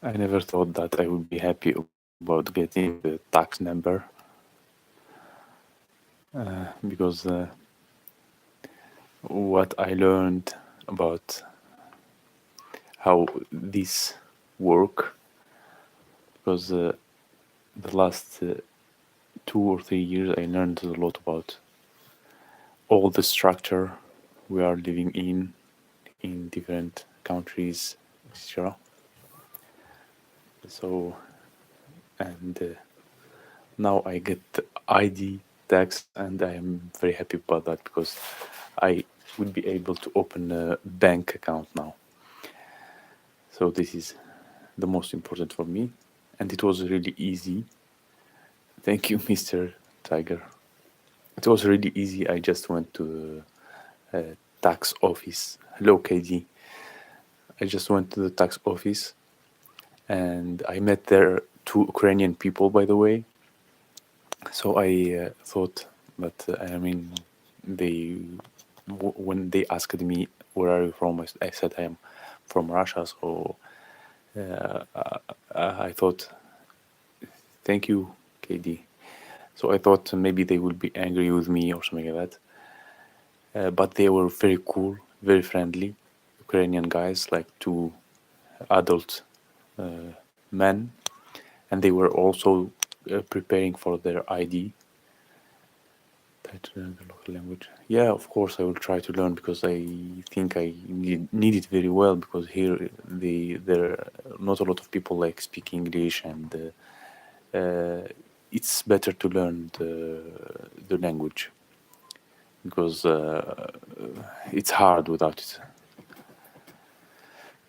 I never thought that I would be happy about getting the tax number because what I learned about how this work, because the last 2 or 3 years I learned a lot about all the structure we are living in different countries, etc. So, and now I get the ID tax, and I am very happy about that because I would be able to open a bank account now. So this is the most important for me, and it was really easy. Thank you, Mr. Tiger. It was really easy. I just went to the tax office. Hello, KD. I just went to the tax office, and I met there two Ukrainian people, by the way. So I thought that I mean they when they asked me where are you from, I said I am from Russia. So I thought thank you, KD. So I thought maybe they would be angry with me or something like that. But they were very cool, very friendly, Ukrainian guys, like two adult men, and they were also preparing for their ID. Try to learn the local language. Yeah, of course I will try to learn because I think I need it very well because here there are not a lot of people like speak English, and it's better to learn the language because it's hard without it.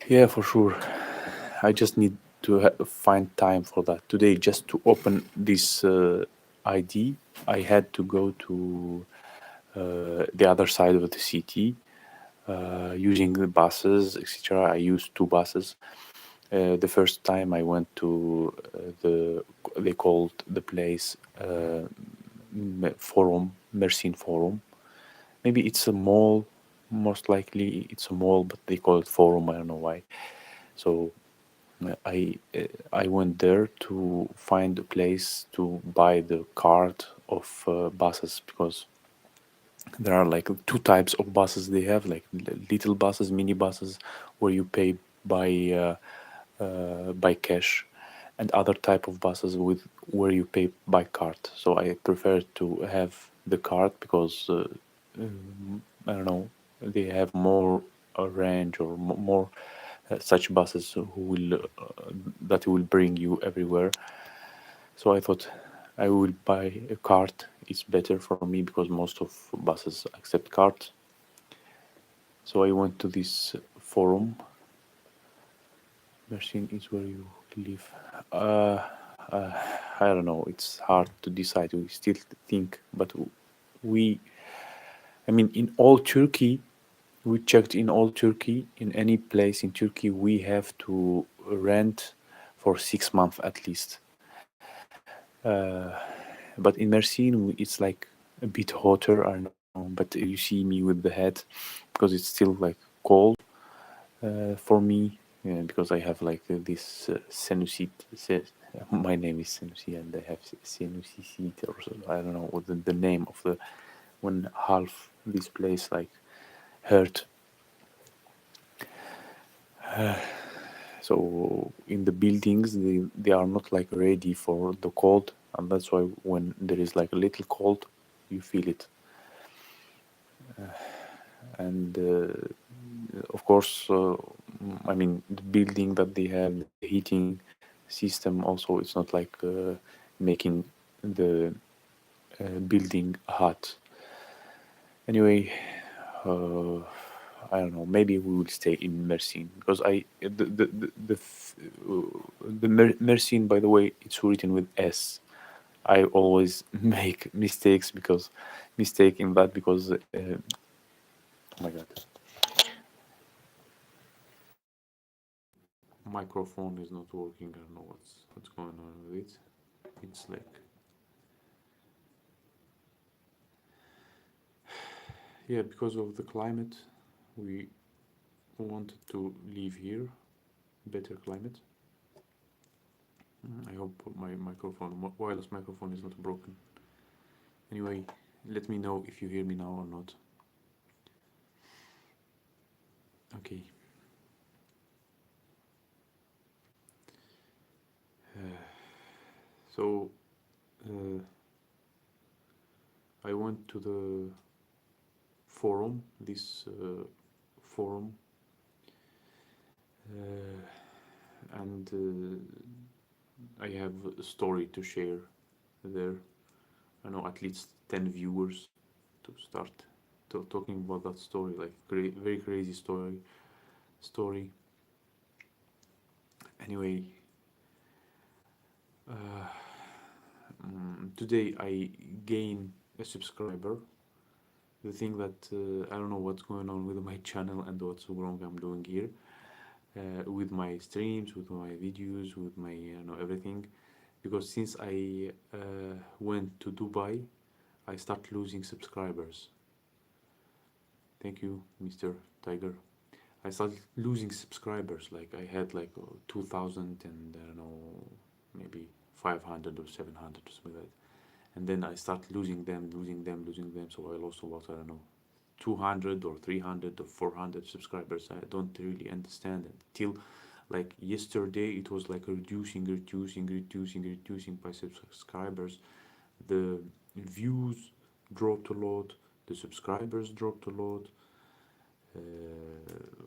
Yeah, for sure. I just need to find time for that. Today, just to open this ID, I had to go to the other side of the city using the buses, etc. I used two buses. The first time I went to they called the place Forum, Mersin Forum. Maybe it's a mall, most likely it's a mall, but they call it Forum. I don't know why. So I went there to find a place to buy the card of buses because there are like two types of buses they have, like little buses, mini buses, where you pay by cash, and other type of buses with where you pay by card. So I prefer to have the card because I don't know, they have more range or more such buses who will that will bring you everywhere. So I thought I will buy a card. It's better for me because most of buses accept cards. So I went to this forum. Machine is where you live. Uh, uh, I don't know. It's hard to decide. We still think, but we, I mean, in all Turkey, we checked in all Turkey. In any place in Turkey, we have to rent for 6 months at least. But in Mersin, it's like a bit hotter. I don't know, but you see me with the hat because it's still like cold for me because I have like this sinusite. My name is Sinusi, and I have sinusite or so. I don't know what the name of the when half this place like hurt. So in the buildings, they are not like ready for the cold, and that's why when there is like a little cold, you feel it. And of course, I mean the building that they have, the heating system also, it's not like making the building hot. Anyway, uh, I don't know. Maybe we will stay in Mersin because I Mersin. By the way, it's written with S. I always make mistakes because mistake in that because oh my god, microphone is not working. I don't know what's going on with it. It's like yeah, because of the climate, we wanted to live here, better climate. I hope my microphone, wireless microphone, is not broken. Anyway, let me know if you hear me now or not. Okay. So I went to the forum, this forum, and I have a story to share there. I know at least 10 viewers to start talking about that story, like very crazy story. Anyway, today I gain a subscriber. The thing that I don't know what's going on with my channel and what's wrong I'm doing here, with my streams, with my videos, with my everything, because since I went to Dubai, I start losing subscribers. Thank you, Mr. Tiger. I started losing subscribers. Like I had like 2,000 and I don't know, maybe 500 or 700 or something like that. And then I start losing them, losing them, losing them. So I lost about, I don't know, 200 or 300 or 400 subscribers. I don't really understand it. Till like yesterday, it was like reducing by subscribers. The views dropped a lot, the subscribers dropped a lot.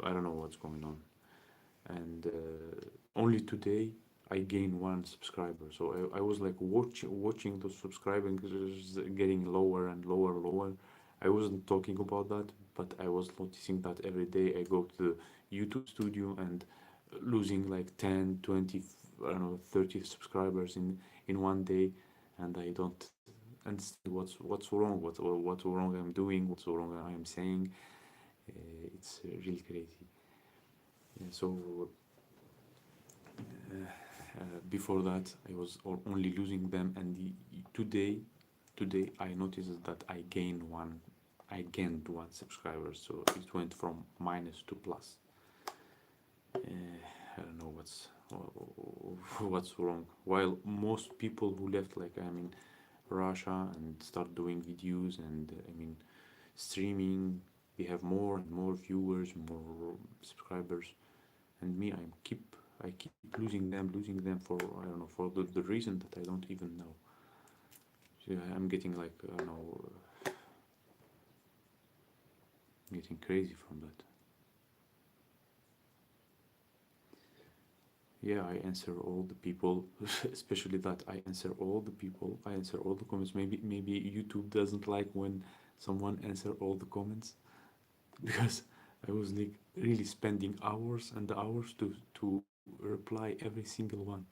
I don't know what's going on. And only today I gained one subscriber. So I was like watching those subscribers getting lower and lower. I wasn't talking about that, but I was noticing that every day I go to the YouTube studio and losing like 10, 20, I don't know, 30 subscribers in one day, and I don't understand what's wrong, what's wrong I'm doing, what's wrong I'm saying. It's really crazy. So before that I was only losing them, and today I noticed that I gained one subscriber, so it went from minus to plus. I don't know what's wrong. While most people who left, like I mean, Russia and start doing videos and I mean streaming, they have more and more viewers, more subscribers, and me, I keep losing them for I don't know, for the reason that I don't even know. So I'm getting like I don't know, getting crazy from that. Yeah, I answer all the people, especially that I answer all the people. I answer all the comments. Maybe YouTube doesn't like when someone answer all the comments, because I was like really spending hours and hours to reply every single one.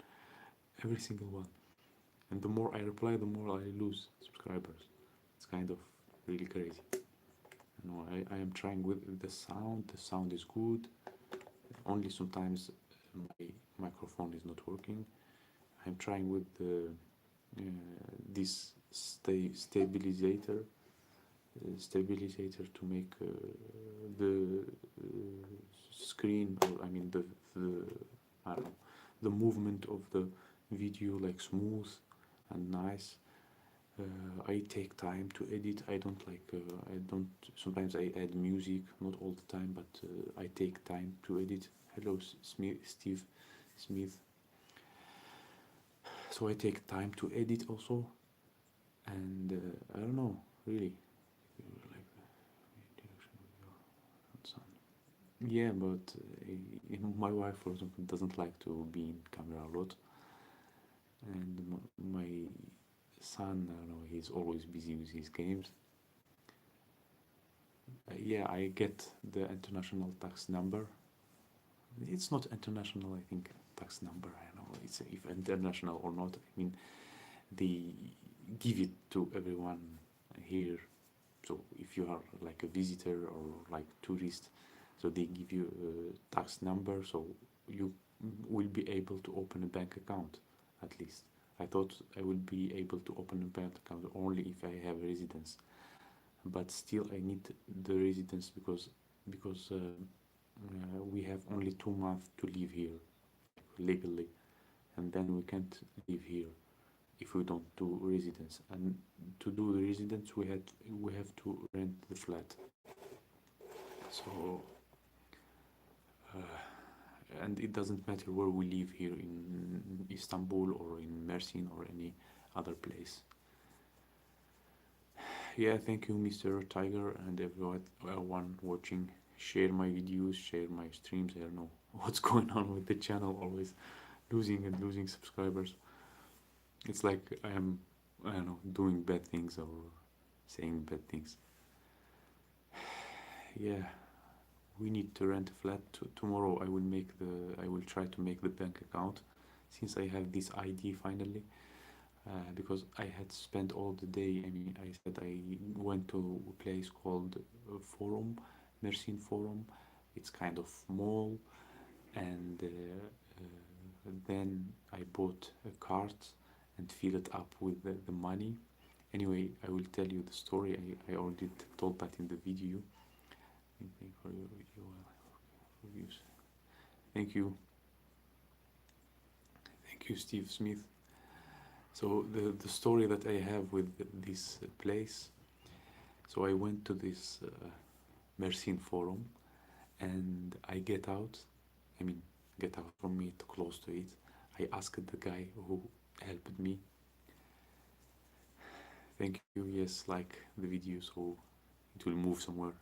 And the more I reply, the more I lose subscribers. It's kind of really crazy. You know, I am trying with the sound. The sound is good. Only sometimes my microphone is not working. I'm trying with this stabilizer to make the screen, or I mean the I don't know, the movement of the video like smooth and nice. I take time to edit. I don't like. I don't. Sometimes I add music, not all the time, but I take time to edit. Hello, Steve Smith. So I take time to edit also, and I don't know really. Like yeah, but my wife, for example, doesn't like to be in camera a lot, and my son, I don't know, he's always busy with his games. Yeah, I get the international tax number. It's not international, I think, tax number. I don't know it's if international or not. I mean, they give it to everyone here. So if you are like a visitor or like tourist, so they give you a tax number, so you will be able to open a bank account at least. I thought I would be able to open a bank account only if I have a residence, but still I need the residence because we have only 2 months to live here legally. and then we can't live here if we don't do residence. And to do the residence, we have to rent the flat. So and it doesn't matter where we live here in Istanbul or in Mersin or any other place. Yeah, thank you, Mr. Tiger, and everyone watching. Share my videos, share my streams. I don't know what's going on with the channel, always losing and losing subscribers. It's like I am, I don't know, doing bad things or saying bad things. Yeah, we need to rent a flat. Tomorrow I will try to make the bank account since I have this ID finally. Because I had spent all the day. I mean, I said I went to a place called Forum, Mersin Forum. It's kind of mall, and then I bought a cart and filled it up with the money. Anyway, I will tell you the story. I already told that in the video. Thank you for your video reviews. Thank you. Thank you, Steve Smith. So the story that I have with this place. So I went to this Mersin Forum, and I get out. I mean, get out from it, close to it. I asked the guy who helped me. Thank you. Yes, like the video, so it will move somewhere.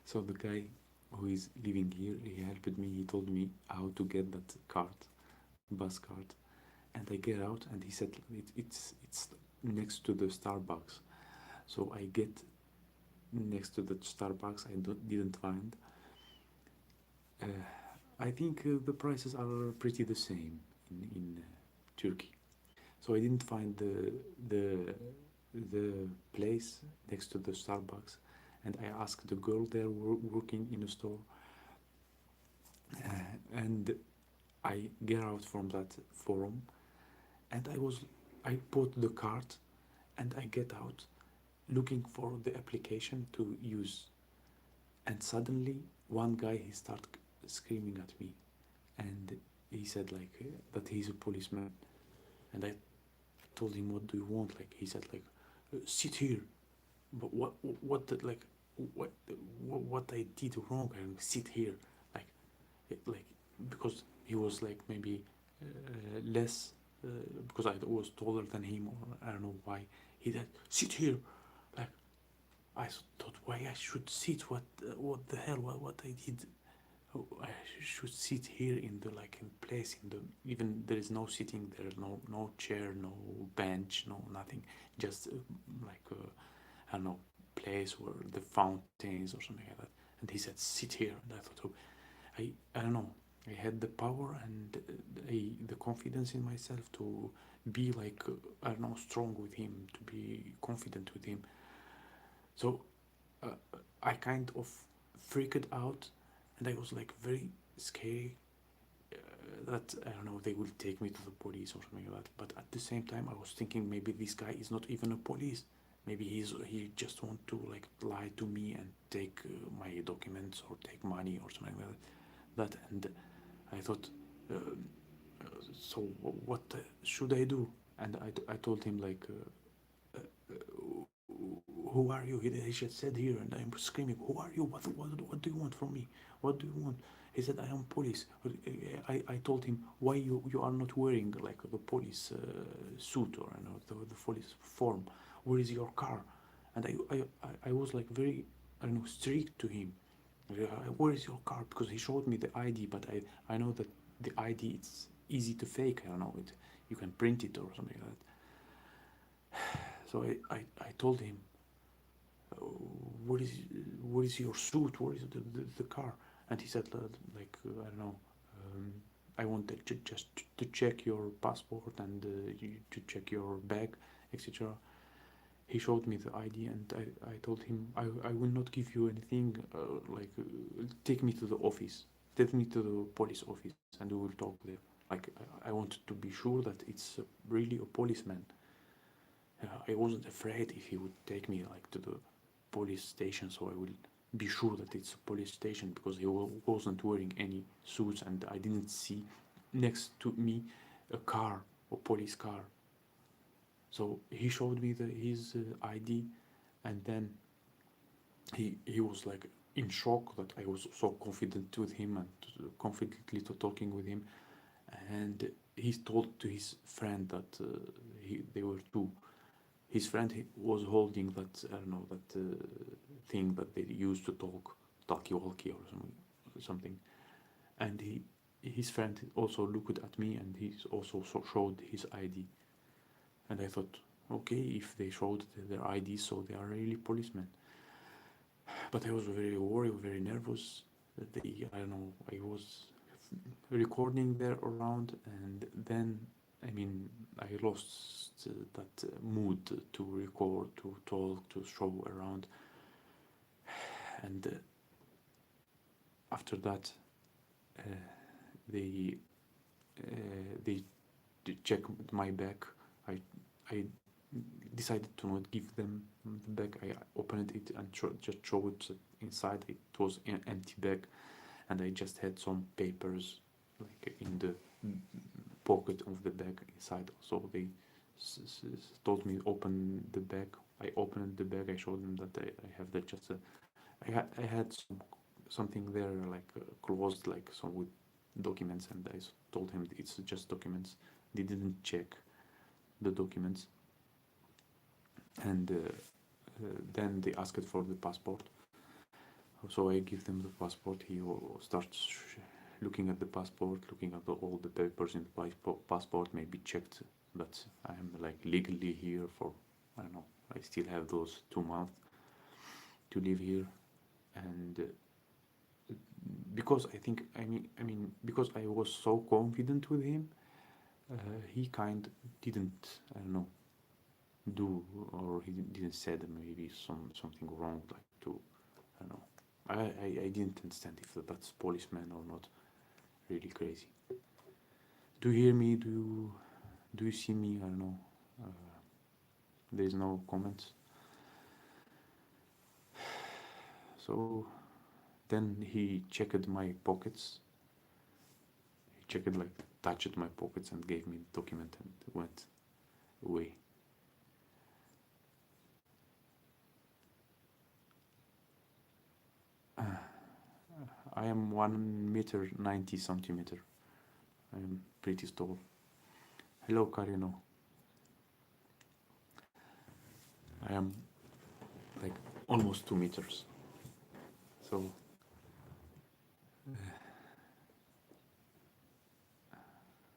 So the guy who is living here, he helped me. He told me how to get that card, bus card, and I get out, and he said it's next to the Starbucks. So I get next to the Starbucks. I didn't find. Uh, I think the prices are pretty the same in Turkey. So I didn't find the place next to the Starbucks, and I asked the girl there working in a store, and I get out from that forum, and I bought the card, and I get out looking for the application to use, and suddenly one guy he started screaming at me, and he said like that he's a policeman, and I told him, what do you want? Like he said like sit here. But what the, like what I did wrong? I sit here like like because he was like maybe less because I was taller than him, or I don't know why he said sit here. Like I thought, why I should sit? What the hell? What I did? Oh, I should sit here in the like in place in the, even there is no sitting there, no chair, no bench, no nothing, just like I don't know, place where the fountains or something like that. And he said sit here, and I thought, oh, I don't know, I had the power and the confidence in myself to be like I don't know, strong with him, to be confident with him. So uh, I kind of freaked out, and I was like very scary that I don't know, they will take me to the police or something like that. But at the same time, I was thinking maybe this guy is not even a police. Maybe he just want to like lie to me and take my documents or take money or something like that. And I thought, uh, so what should I do? And I told him like, who are you? He just said here, and I'm screaming, who are you? What do you want from me? What do you want? He said, I am police. I told him, why you are not wearing like the police suit or you know, the police form? Where is your car? And I was like very, I don't know, strict to him. Where is your car? Because he showed me the ID, but I know that the ID it's easy to fake. I don't know it. You can print it or something like that. So I told him, what is your suit? Where is the car? And he said like I don't know, I want just to check your passport and to check your bag, etc. He showed me the ID, and I told him I will not give you anything, take me to the office, take me to the police office, and we will talk there. Like I wanted to be sure that it's really a policeman. I wasn't afraid if he would take me like to the police station, so I will be sure that it's a police station, because he wasn't wearing any suits, and I didn't see next to me a car, a police car. So he showed me his ID, and then he was like in shock that I was so confident with him and confidently to talking with him, and he told to his friend that they were two. His friend was holding that, I don't know, that thing that they used to talk, talkie-walkie or something, and his friend also looked at me, and he also showed his ID, and I thought, okay, if they showed their ID, so they are really policemen. But I was very worried, very nervous. I don't know, I was recording there around, and then, I mean, I lost that mood to record, to talk, to show around. And after that, uh, they they checked my bag. I decided to not give them the bag. I opened it and just showed inside. It was an empty bag, and I just had some papers like in the pocket of the bag inside. So they told me open the bag. I opened the bag. I showed them that I have that just I had something there like closed, like some with documents, and I told him it's just documents. They didn't check the documents, and then they asked for the passport. So I give them the passport. He starts looking at the passport, looking at all the papers in the passport, maybe checked that I'm like legally here for, I don't know, I still have those 2 months to live here. And because because I was so confident with him, he kind didn't, I don't know, do, or he didn't said maybe something wrong, like to, I don't know. I didn't understand if that's policeman or not. Really crazy. Do you hear me? Do you see me? I don't know. There's no comments. So then he checked my pockets. He checked, like, touched my pockets and gave me the document and went away. I am 1 meter 90 centimeter. I am pretty tall. Hello, Karino. I am like almost 2 meters. So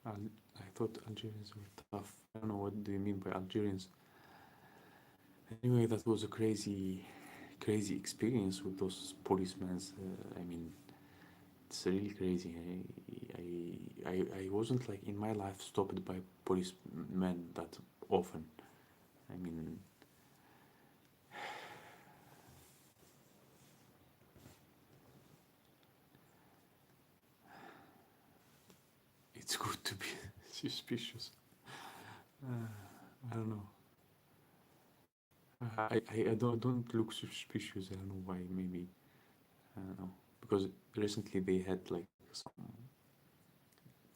I thought Algerians were tough. I don't know what do you mean by Algerians. Anyway, that was a crazy, crazy experience with those policemen. I mean, it's really crazy. I wasn't like in my life stopped by policemen that often. I mean, it's good to be suspicious. I don't know. I don't look suspicious. I don't know why. Maybe I don't know, because recently they had like some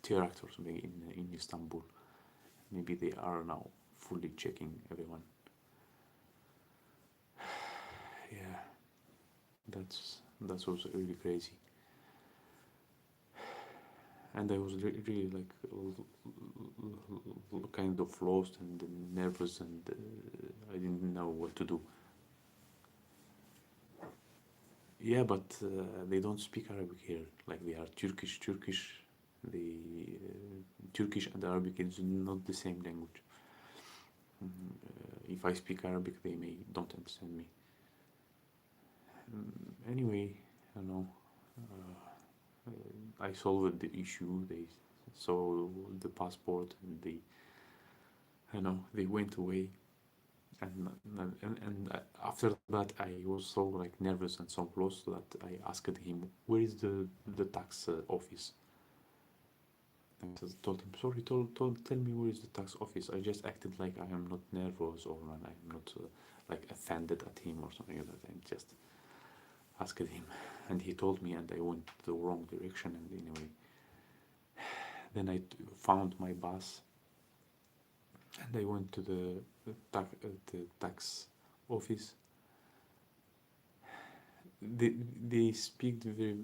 terrorist or something in Istanbul. Maybe they are now fully checking everyone. Yeah, that was really crazy. And I was really like kind of lost and nervous, and I didn't know what to do. Yeah, but they don't speak Arabic here. Like, they are Turkish. The Turkish and Arabic is not the same language. If I speak Arabic, they may don't understand me. Anyway, I don't know. I solved the issue. They saw the passport, and I know, they went away. And after that, I was so like nervous and so lost that I asked him, where is the tax office? And I told him, sorry, tell me where is the tax office. I just acted like I am not nervous, or I'm not like offended at him or something like that. I just asked him, and he told me, and I went the wrong direction. And anyway, Then I found my bus, and I went to the tax office. They speak very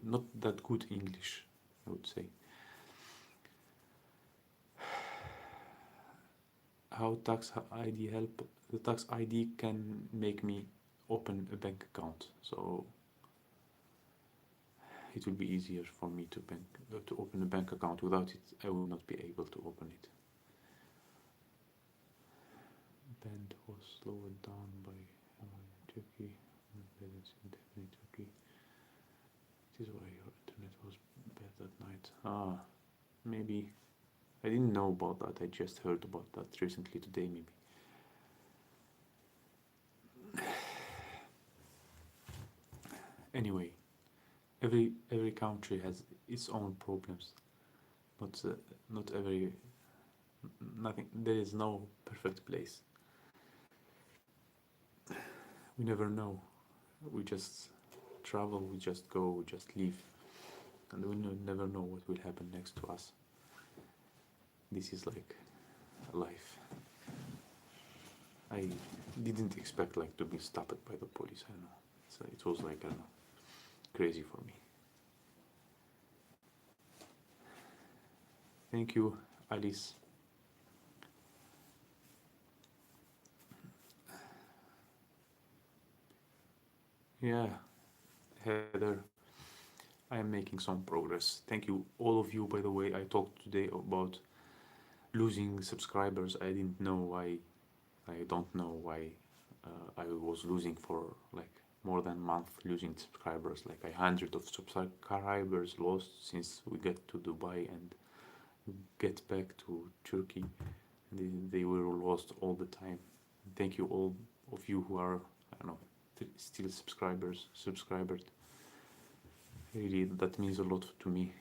not that good English, I would say. How tax ID help? The tax ID can make me open a bank account, so it will be easier for me to open a bank account. Without it, I will not be able to open it. Band was slowed down by Turkey. In Turkey. This is why your internet was bad at night. Maybe I didn't know about that. I just heard about that recently today, maybe. Anyway, every country has its own problems. Not every nothing. There is no perfect place. We never know. We just travel. We just go. We just leave, and we never know what will happen next to us. This is like life. I didn't expect like to be stopped by the police. I don't know. So it was like, I don't know, crazy for me. Thank you, Alice. Yeah, Heather, I am making some progress. Thank you, all of you. By the way, I talked today about losing subscribers. I didn't know why. I don't know why I was losing for like more than a month, losing subscribers. Like 100 of subscribers lost since we get to Dubai and get back to Turkey. They were lost all the time. Thank you all of you who are, I don't know, still subscribed. Really, that means a lot to me.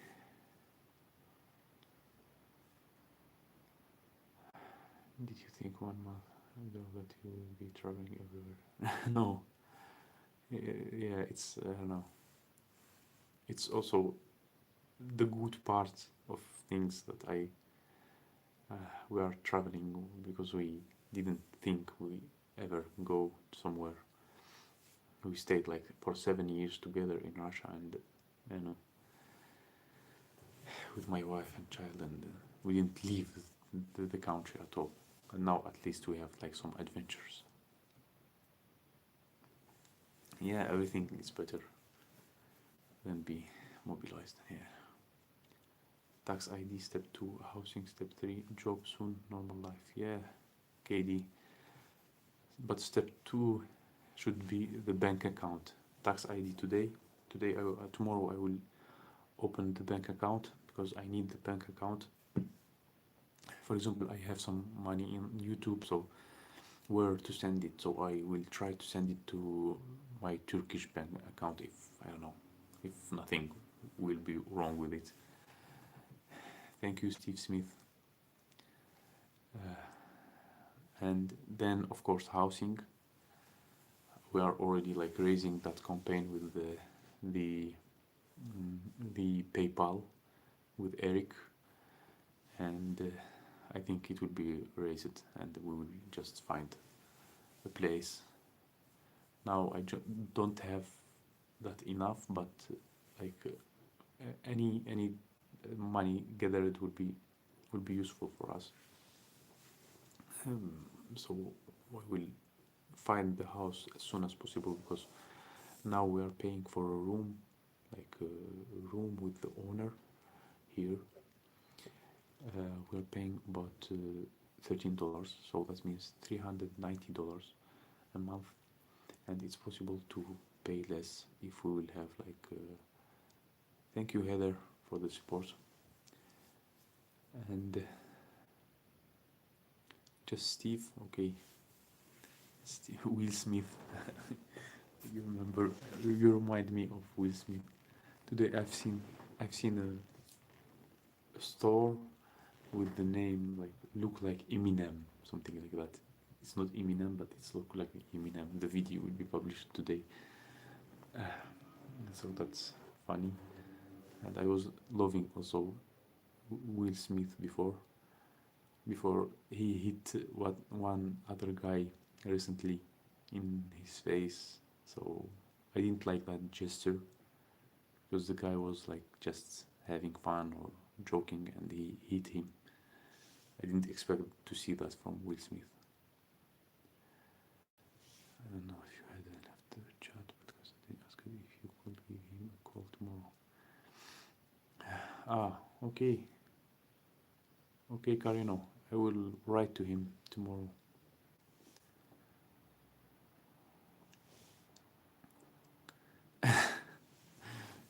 Did you think 1 month ago that you will be traveling everywhere? No. Yeah, it's, I don't know. It's also the good part of things that we are traveling because we didn't think we ever go somewhere. We stayed like for 7 years together in Russia, and you know, with my wife and child, and we didn't leave the country at all. And now at least we have like some adventures. Yeah, everything is better than be mobilized. Yeah. Tax ID step 2, housing step 3, job soon, normal life. Yeah, KD. But step 2 should be the bank account. Tax ID today. Tomorrow I will open the bank account because I need the bank account. For example, I have some money in YouTube, so where to send it? So I will try to send it to my Turkish bank account if, I don't know, if nothing will be wrong with it. Thank you, Steve Smith. And then, of course, housing. We are already like raising that campaign with the PayPal with Eric, and I think it will be raised, and we will just find a place. Now I don't have that enough, but like any money gathered would be useful for us. So I will find the house as soon as possible because now we are paying for a room, like a room with the owner here. We're paying about $13, so that means $390 a month, and it's possible to pay less if we will have like. Thank you, Heather, for the support. And just Steve, okay. Will Smith. You remind me of Will Smith. Today I've seen a store with the name look like Eminem, something like that. It's not Eminem, but it's look like Eminem. The video will be published today. So that's funny. And I was loving also Will Smith before he hit one other guy recently in his face. So I didn't like that gesture because the guy was like just having fun or joking and he hit him. I didn't expect to see that from Will Smith. I don't know if you had left the chat because I didn't ask you if you could give him a call tomorrow. Okay. Okay, Carino. I will write to him tomorrow.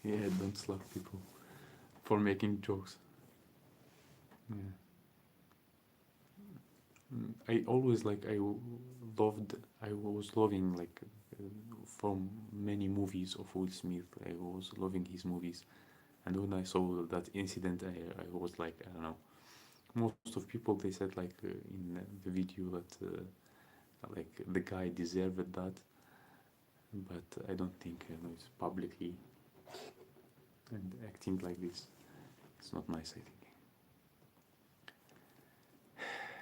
Yeah, don't slap people for making jokes. Yeah. I always like I was loving like from many movies of Will Smith. I was loving his movies, and when I saw that incident, I was like, I don't know. Most of people they said like in the video that like the guy deserved that, but I don't think it's publicly and acting like this. It's not nice, I think.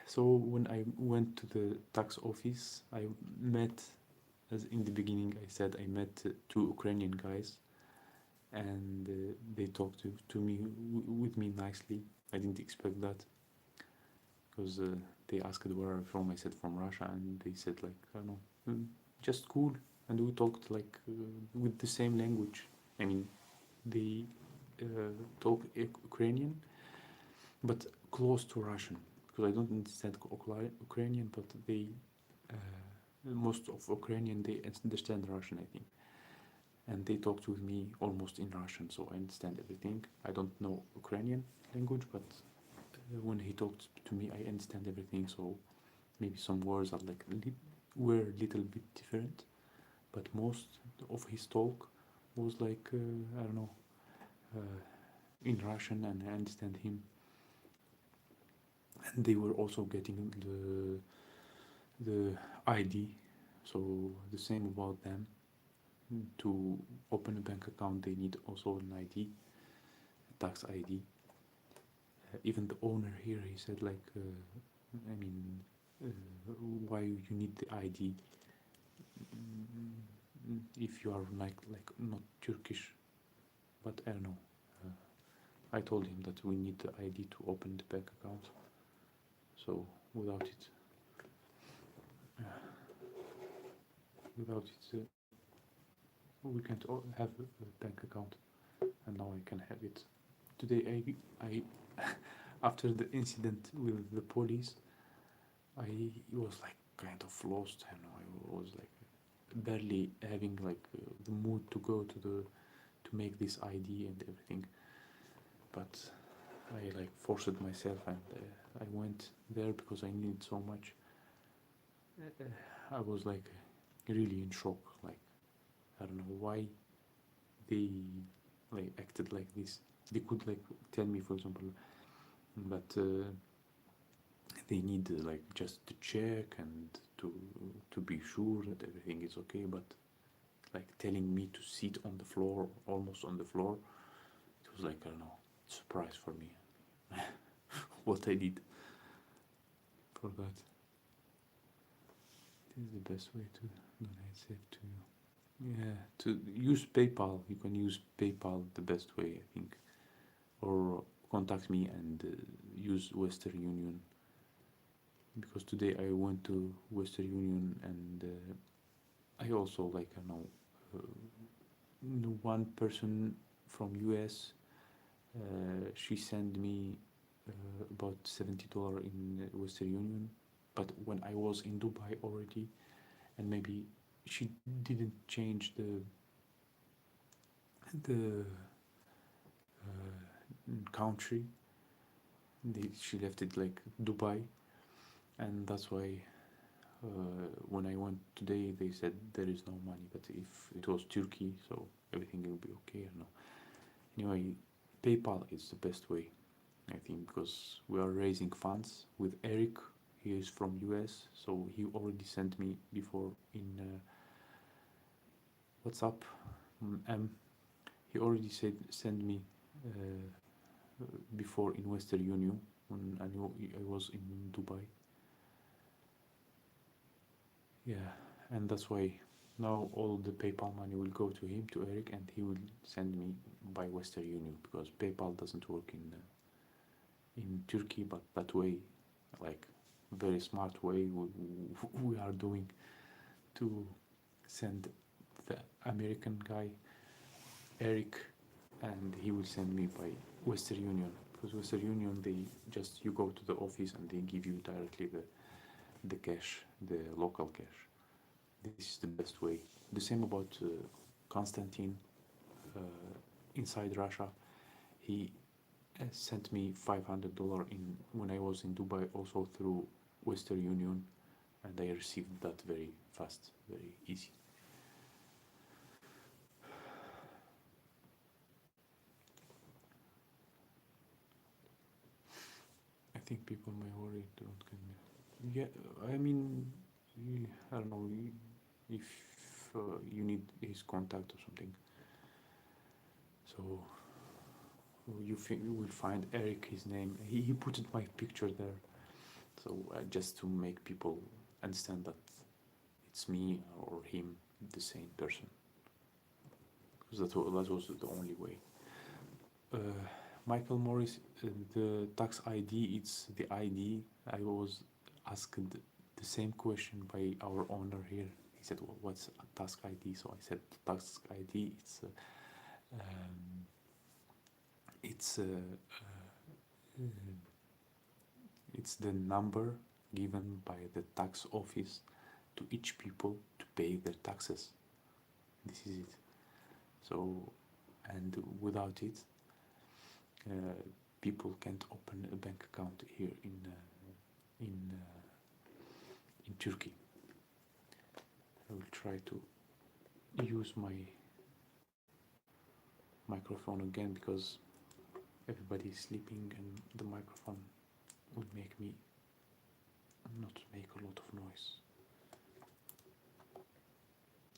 So when I went to the tax office, I met, as in the beginning I said, I met two Ukrainian guys, and they talked to me with me nicely. I didn't expect that because they asked where I'm from. I said from Russia, and they said like I don't know, just cool, and we talked like with the same language. I mean, they talk Ukrainian, but close to Russian because I don't understand Ukrainian, but they most of Ukrainian they understand Russian, I think, and they talked with me almost in Russian, so I understand everything. I don't know Ukrainian language, but when he talked to me, I understand everything. So maybe some words are like were a little bit different, but most of his talk was like I don't know in Russian, and I understand him. And they were also getting the ID, so the same about them. To open a bank account, they need also an ID, a tax ID. Even the owner here, he said like, I mean, why you need the ID if you are like not Turkish? But I don't know. I told him that we need the ID to open the bank account. So without it, we can't have a bank account. And now I can have it. Today I after the incident with the police, I was like kind of lost. I know I was like barely having like the mood to go to make this ID and everything. But I like forced myself, and I went there because I needed so much. I was like really in shock. Like I don't know why they like acted like this. They could like tell me, for example, that they need like just to check and to be sure that everything is okay, but like telling me to sit on the floor, almost on the floor, it was like I don't know, surprise for me. What I did for that. This is the best way to donate safe to you. Yeah, to use PayPal. You can use PayPal the best way, I think, or contact me and use Western Union, because today I went to Western Union and I also like I know one person from US. She sent me about $70 in Western Union, but when I was in Dubai already, and maybe she didn't change the country. She left it like Dubai, and that's why when I went today, they said there is no money. But if it was Turkey, so everything will be okay. I don't know. Anyway, PayPal is the best way, I think, because we are raising funds with Eric. He is from US, so he already sent me before in WhatsApp. He already said send me before in Western Union when I was in Dubai. Yeah, and that's why now all the PayPal money will go to him, to Eric, and he will send me by Western Union because PayPal doesn't work in Turkey, but that way, like very smart way we are doing to send the American guy Eric, and he will send me by Western Union because Western Union they just you go to the office and they give you directly the cash, the local cash. This is the best way. The same about Konstantin uh, inside Russia. He sent me $500 in when I was in Dubai, also through Western Union, and I received that very fast, very easy. I think people may worry don't get me. Yeah, I mean, I don't know if you need his contact or something. So you will find Eric, his name. He put my picture there, so just to make people understand that it's me or him, the same person. Because that was the only way. Uh, Michael Morris, the tax ID, it's the ID. I was asked the same question by our owner here. He said, well, "What's a task ID?" So I said, "Task ID. Um, it's it's the number given by the tax office to each people to pay their taxes. This is it. So, and without it, people can't open a bank account here in in Turkey. I will try to use my microphone again because everybody is sleeping and the microphone would make me not make a lot of noise.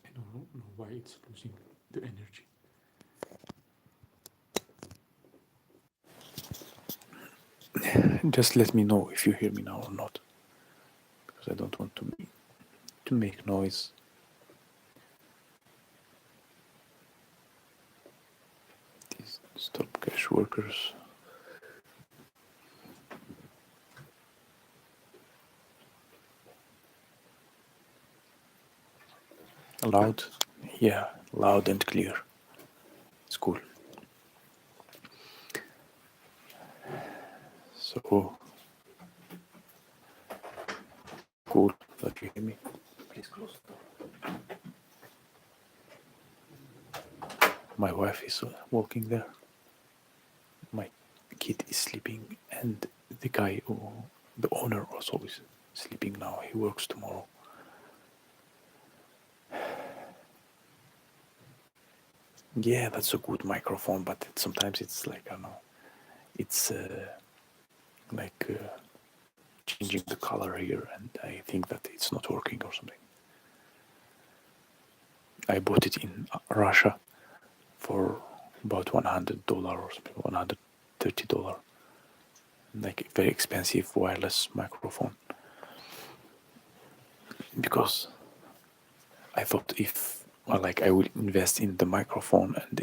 I don't know why it's losing the energy. Just let me know if you hear me now or not, because I don't want to make noise. These stop cash workers. Loud? Yeah, loud and clear. It's cool. So cool that you hear me. Please close the door. My wife is walking there. My kid is sleeping, and the guy, the owner, also is sleeping now. He works tomorrow. Yeah, that's a good microphone, but sometimes it's like, I don't know, it's like changing the color here, and I think that it's not working or something. I bought it in Russia for about $100 or something, $130. Like a very expensive wireless microphone. Because I thought if like I will invest in the microphone and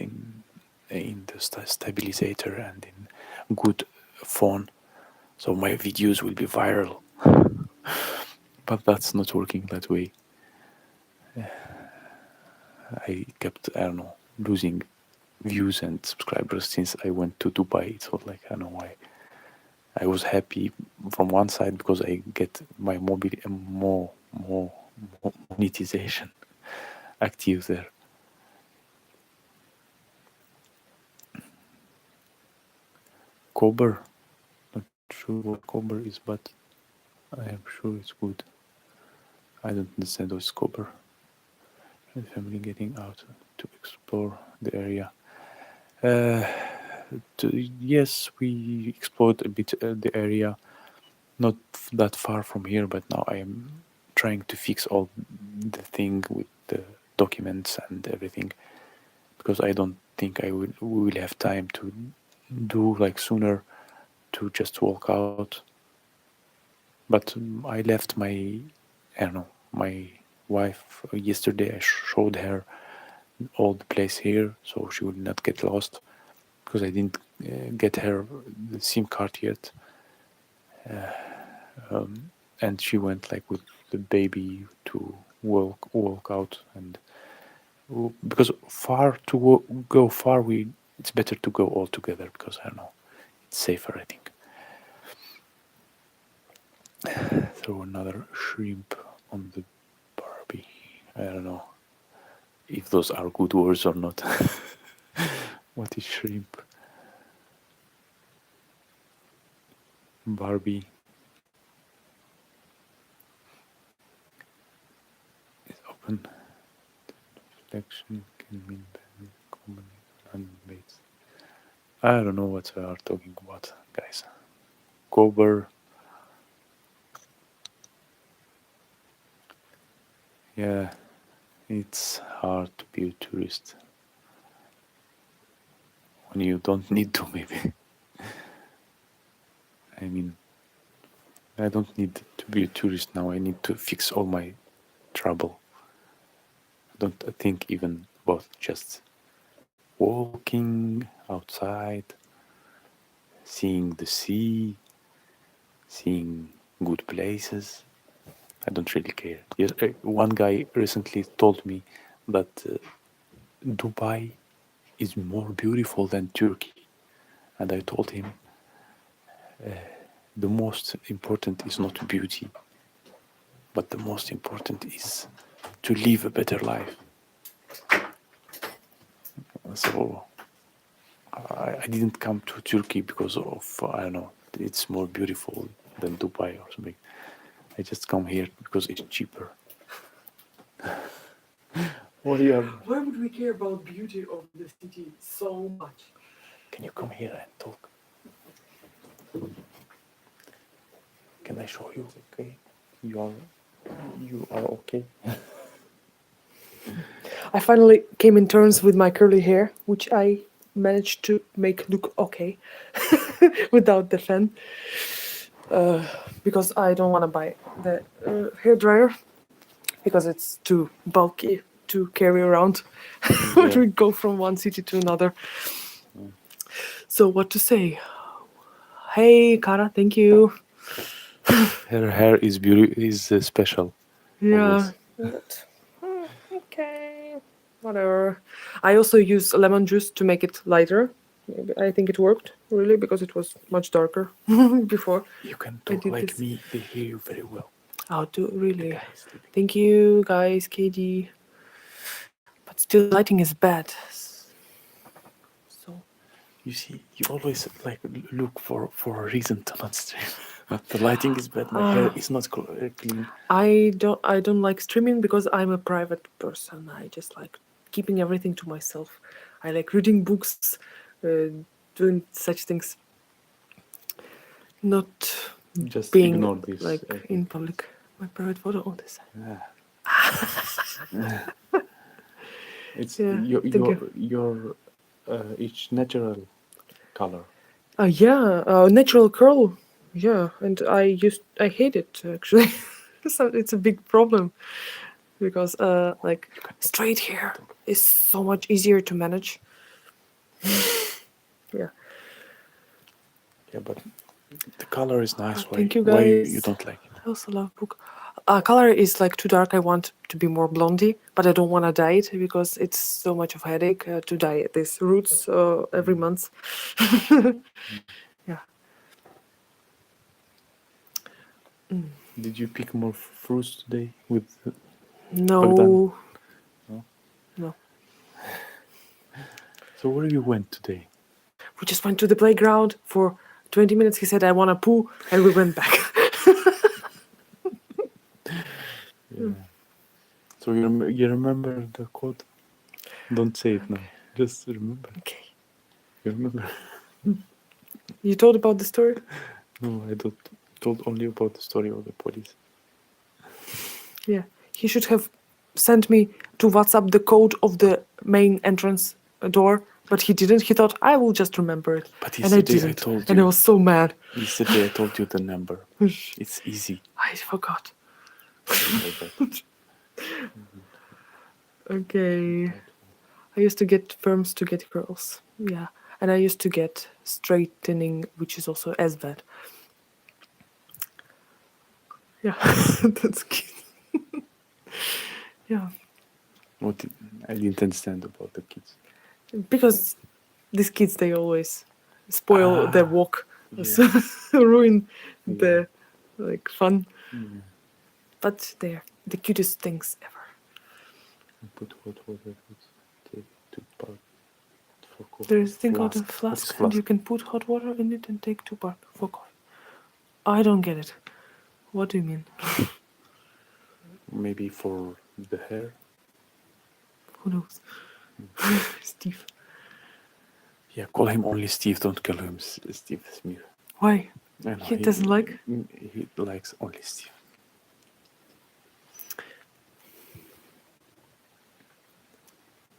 in the stabilizer and in good phone, so my videos will be viral. But that's not working that way. I kept, I don't know, losing views and subscribers since I went to Dubai. It's all like, I don't know why. I was happy from one side because I get my more monetization active there. Cobber, not sure what Cobber is, but I am sure it's good. I don't understand what's Cobber. The family getting out to explore the area. Yes, we explored a bit the area, not that far from here, but now I am trying to fix all the thing with the documents and everything because I don't think we will have time to do like sooner to just walk out. But I left my, I don't know, my wife yesterday. I showed her all the place here, so she would not get lost because I didn't get her the SIM card yet. And she went like with the baby to walk out, and because go far, it's better to go all together because I don't know, it's safer, I think. Throw another shrimp on the Barbie. I don't know if those are good words or not. What is shrimp? Barbie is open. Reflection can mean common and baits. I don't know what we are talking about, guys. Cover. Yeah, it's hard to be a tourist when you don't need to, maybe. I mean, I don't need to be a tourist now. I need to fix all my trouble. I don't think even about just walking outside, seeing the sea, seeing good places. I don't really care. Yes, one guy recently told me that Dubai is more beautiful than Turkey. And I told him the most important is not beauty, but the most important is to live a better life. So I didn't come to Turkey because of, I don't know, it's more beautiful than Dubai or something. I just come here because it's cheaper. What do you have? Why would we care about beauty of the city so much? Can you come here and talk? Can I show you? Okay, you are okay. I finally came in terms with my curly hair, which I managed to make look okay without the fan. Because I don't want to buy the hair dryer because it's too bulky to carry around when Yeah. we go from one city to another. So what to say? Hey, Kara, thank you. Her hair is special. Yeah. Always. Okay. Whatever. I also use lemon juice to make it lighter. Maybe I think it worked really because it was much darker before. You can I talk did like this. me. They hear you very well. I'll do really. Guy is sleeping. Thank you, guys, KD. But still, the lighting is bad. So You see, you always like look for a reason to not stream. The lighting is bad. My hair is not clean. I don't like streaming because I'm a private person. I just like keeping everything to myself. I like reading books, doing such things. Not Just being ignore this. like in public. My private photo on this side. It's Yeah, thank you. your each natural color. Yeah, natural curl. Yeah, and I hate it actually. So it's a big problem because like straight hair is so much easier to manage. Yeah. Yeah, but the color is nice. Thank you Why you guys. don't like it? I also love book. Color is like too dark. I want to be more blondie, but I don't want to dye it because it's so much of a headache to dye these roots every month. Yeah. Did you pick more fruits today with No. Bogdan? No. So where you went today? We just went to the playground for 20 minutes. He said, I want to poo, and we went back. Yeah. So you remember the quote? Don't say it now. Just remember. Okay. You remember? You told about the story? No, I told only about the story of the police. Yeah. He should have sent me to WhatsApp the code of the main entrance door But he didn't. He thought I will just remember it, But and I yesterday I didn't. told And I you. was so mad. Yesterday I told you the number. It's easy. I forgot. Oh my God. Okay. I used to get firms to get curls. Yeah. And I used to get straightening, which is also as bad. Yeah. That's cute. Yeah. What I didn't understand about the kids. Because these kids, they always spoil their Ah, walk. yeah. Ruin Yeah. the like fun. Mm. But they're the cutest things ever. Put hot water. Take two part for coffee. There's a thing called a What is flask, and flask? you can put hot water in it and take 2 part for coffee. I don't get it. What do you mean? Maybe for the hair. Who knows? Steve. Yeah, call him only Steve. Don't call him Steve Smith. Why? I know, He doesn't like? He likes only Steve.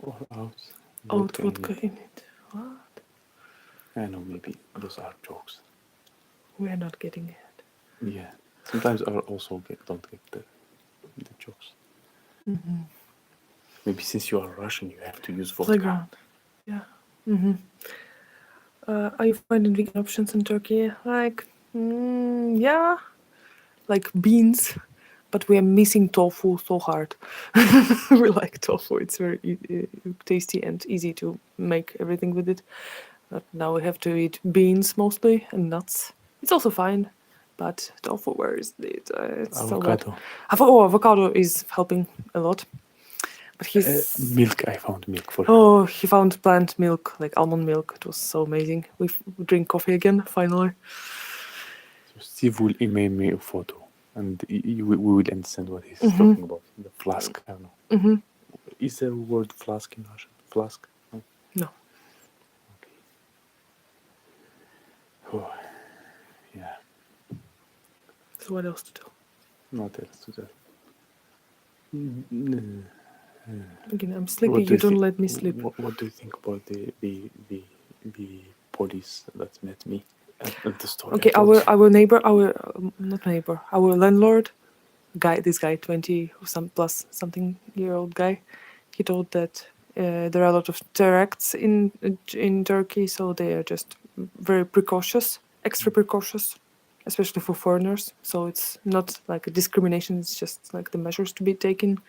Or out. Oat vodka in it. What? I know, maybe those are jokes. We're not getting it. Yeah. Sometimes I also don't get the jokes. Maybe since you are Russian, you have to use vodka. Playground. Yeah. Are you finding vegan options in Turkey? Like, yeah. Like beans. But we are missing tofu so hard. We like tofu. It's very tasty and easy to make everything with it. But now we have to eat beans mostly and nuts. It's also fine. But tofu, where is it? It's so bad. Avocado. Avocado is helping a lot. But he's Milk. I found milk for him. oh, he found plant milk, like almond milk. It was so amazing. We drink coffee again finally. So Steve will email me a photo, and we will understand what he's talking about. The flask. I don't know. Is there a word flask in Russian? Flask? No. No. Okay. Oh, yeah. So what else to do? Not else to do. Again, I'm sleepy. You don't let me sleep. What do you think about the police that met me at the store? Okay, our neighbor, our not neighbor, our landlord, this guy, 20 plus something year old guy, he told that there are a lot of terrorists in Turkey, so they are just very precautious, extra precautious, especially for foreigners. So it's not like a discrimination; it's just like the measures to be taken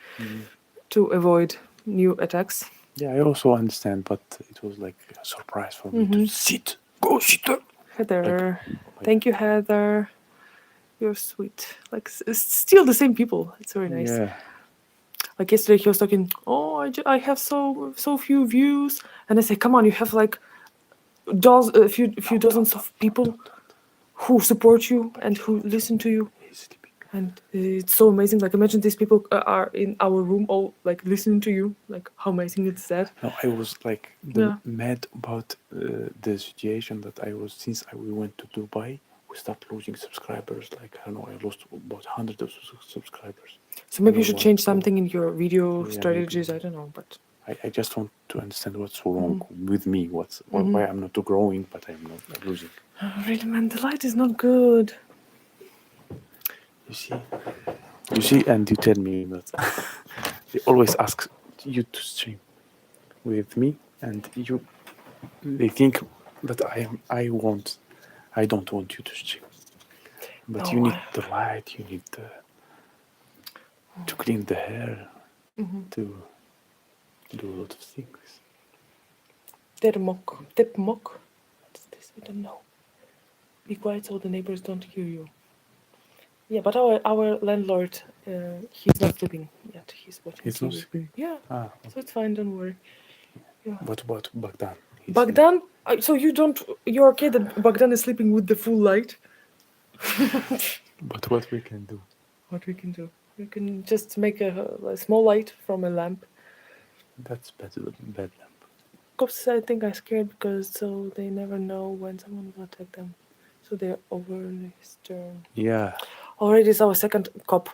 to avoid new attacks. Yeah, I also understand, but it was like a surprise for me to sit. Go sit there. Heather, thank you, Heather. You're sweet. Like it's still the same people. It's very nice. Yeah. Like yesterday, he was talking. Oh, I have so few views, and I say, come on, you have like a few dozens of people who support you and who listen to you, He's sleeping. and it's so amazing. Like imagine these people are in our room, all like listening to you. Like how amazing is that? No, I was like mad about the situation that I was since we went to Dubai. We start losing subscribers. Like I don't know, I lost about hundreds of subscribers. So maybe you should change something in your video strategies. Maybe. I don't know, but I just want to understand what's wrong with me. Why I'm not growing, but I'm not losing. really, man, the light is not good. You see, and you tell me that they always ask you to stream with me, and they think that I don't want you to stream, but No, you need the light, you need to clean the hair, to do a lot of things. Tepmok. What's this? I don't know. Be quiet so the neighbors don't hear you. Yeah, but our landlord, he's not sleeping yet. He's watching He's TV. not sleeping? Yeah. Okay. So it's fine. Don't worry. Yeah. What about Bagdan? Bagdan? So you're okay that Bagdan is sleeping with the full light? But what we can do? What we can do? We can just make a small light from a lamp. That's better than bad lamp. Cops, I think, are scared because so they never know when someone will attack them. So they're overly stern. Yeah. Already it's our second cop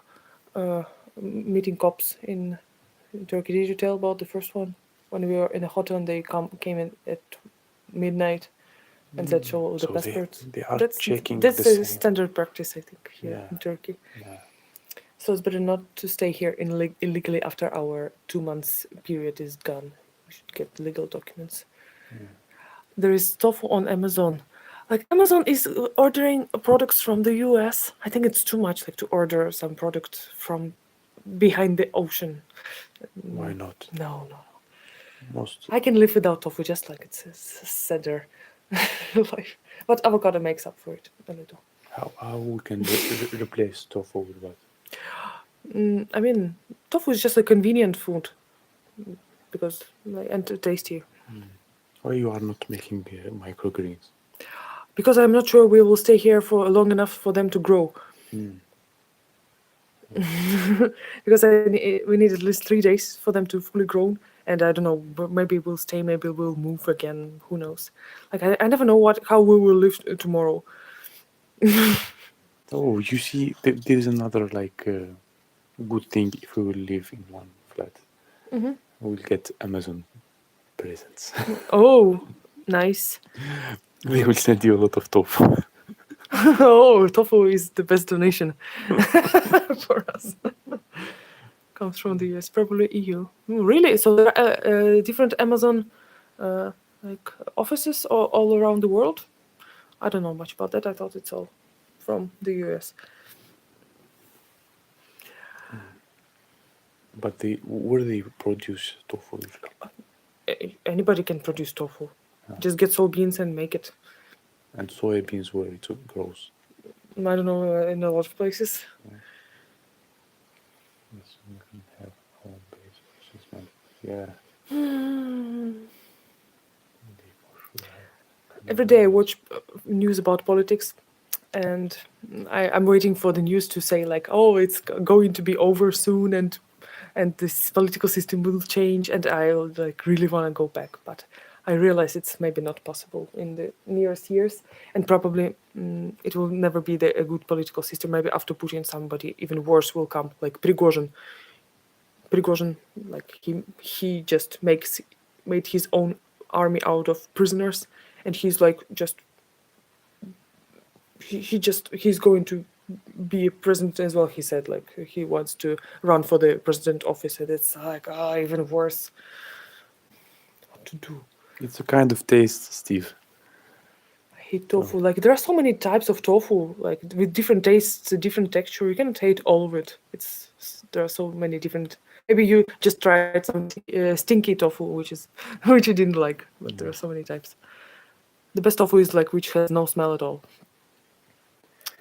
meeting cops in Turkey. Did you tell about the first one? when we were in a hotel and they came in at midnight and said show all the So passports. they are That's checking that's the a same. standard practice, I think, here Yeah. in Turkey. Yeah. So it's better not to stay here illegally after our 2 months period is gone. We should get legal documents. There is tofu on Amazon. Like Amazon is ordering products from the US. I think it's too much like to order some product from behind the ocean. Why not? No, no. Most I can live without tofu just like it's a sadder life. But avocado makes up for it a little. how we can replace tofu with what? I mean, tofu is just a convenient food because and tasty. Why you are not making microgreens? Because I'm not sure we will stay here for long enough for them to grow. Because we need at least 3 days for them to fully grow, and I don't know. Maybe we'll stay. Maybe we'll move again. Who knows? Like I never know how we will live tomorrow. Oh, you see, there is another good thing if we will live in one flat. We'll get Amazon presents. Oh, nice. They will send you a lot of tofu. Oh, tofu is the best donation for us. Comes from the US, probably EU. Really? So there are different Amazon like offices all around the world? I don't know much about that. I thought it's all from the US. But where they produce tofu usually? Anybody can produce tofu. Just get soybeans and make it. And soybeans where it grows. I don't know, in a lot of places. Yes, we can have home-based assessment. Yeah. Every day I watch news about politics, and I'm waiting for the news to say like, oh, it's going to be over soon, and this political system will change, and I like really want to go back, but I realize it's maybe not possible in the nearest years, and probably it will never be a good political system. Maybe after Putin, somebody even worse will come, like Prigozhin. Prigozhin, like he just made his own army out of prisoners, and he's like just he's going to be a president as well. He said like he wants to run for the president office, and it's like even worse. What to do? It's a kind of taste, Steve. I hate tofu. Like there are so many types of tofu, like with different tastes, different texture. You cannot hate all of it. There are so many different. Maybe you just tried some stinky tofu, which you didn't like, but there are so many types. The best tofu is like which has no smell at all.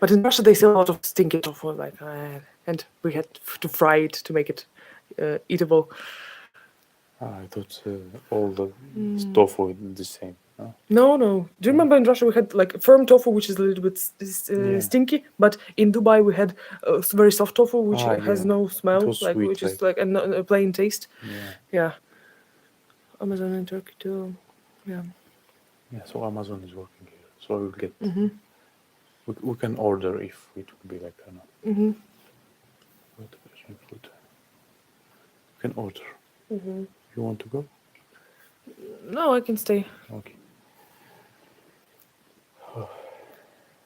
But in Russia, they sell a lot of stinky tofu, like, and we had to fry it to make it eatable. I thought all the tofu is the same. No. Do you remember in Russia we had like firm tofu, which is a little bit stinky, but in Dubai we had very soft tofu, which has no smell, It was like sweet, which is like a plain taste. Yeah. Amazon in Turkey too. Yeah. Yeah. So Amazon is working here, so we'll get. We can order if it would be like food. We can order. You want to go? No, I can stay. Okay.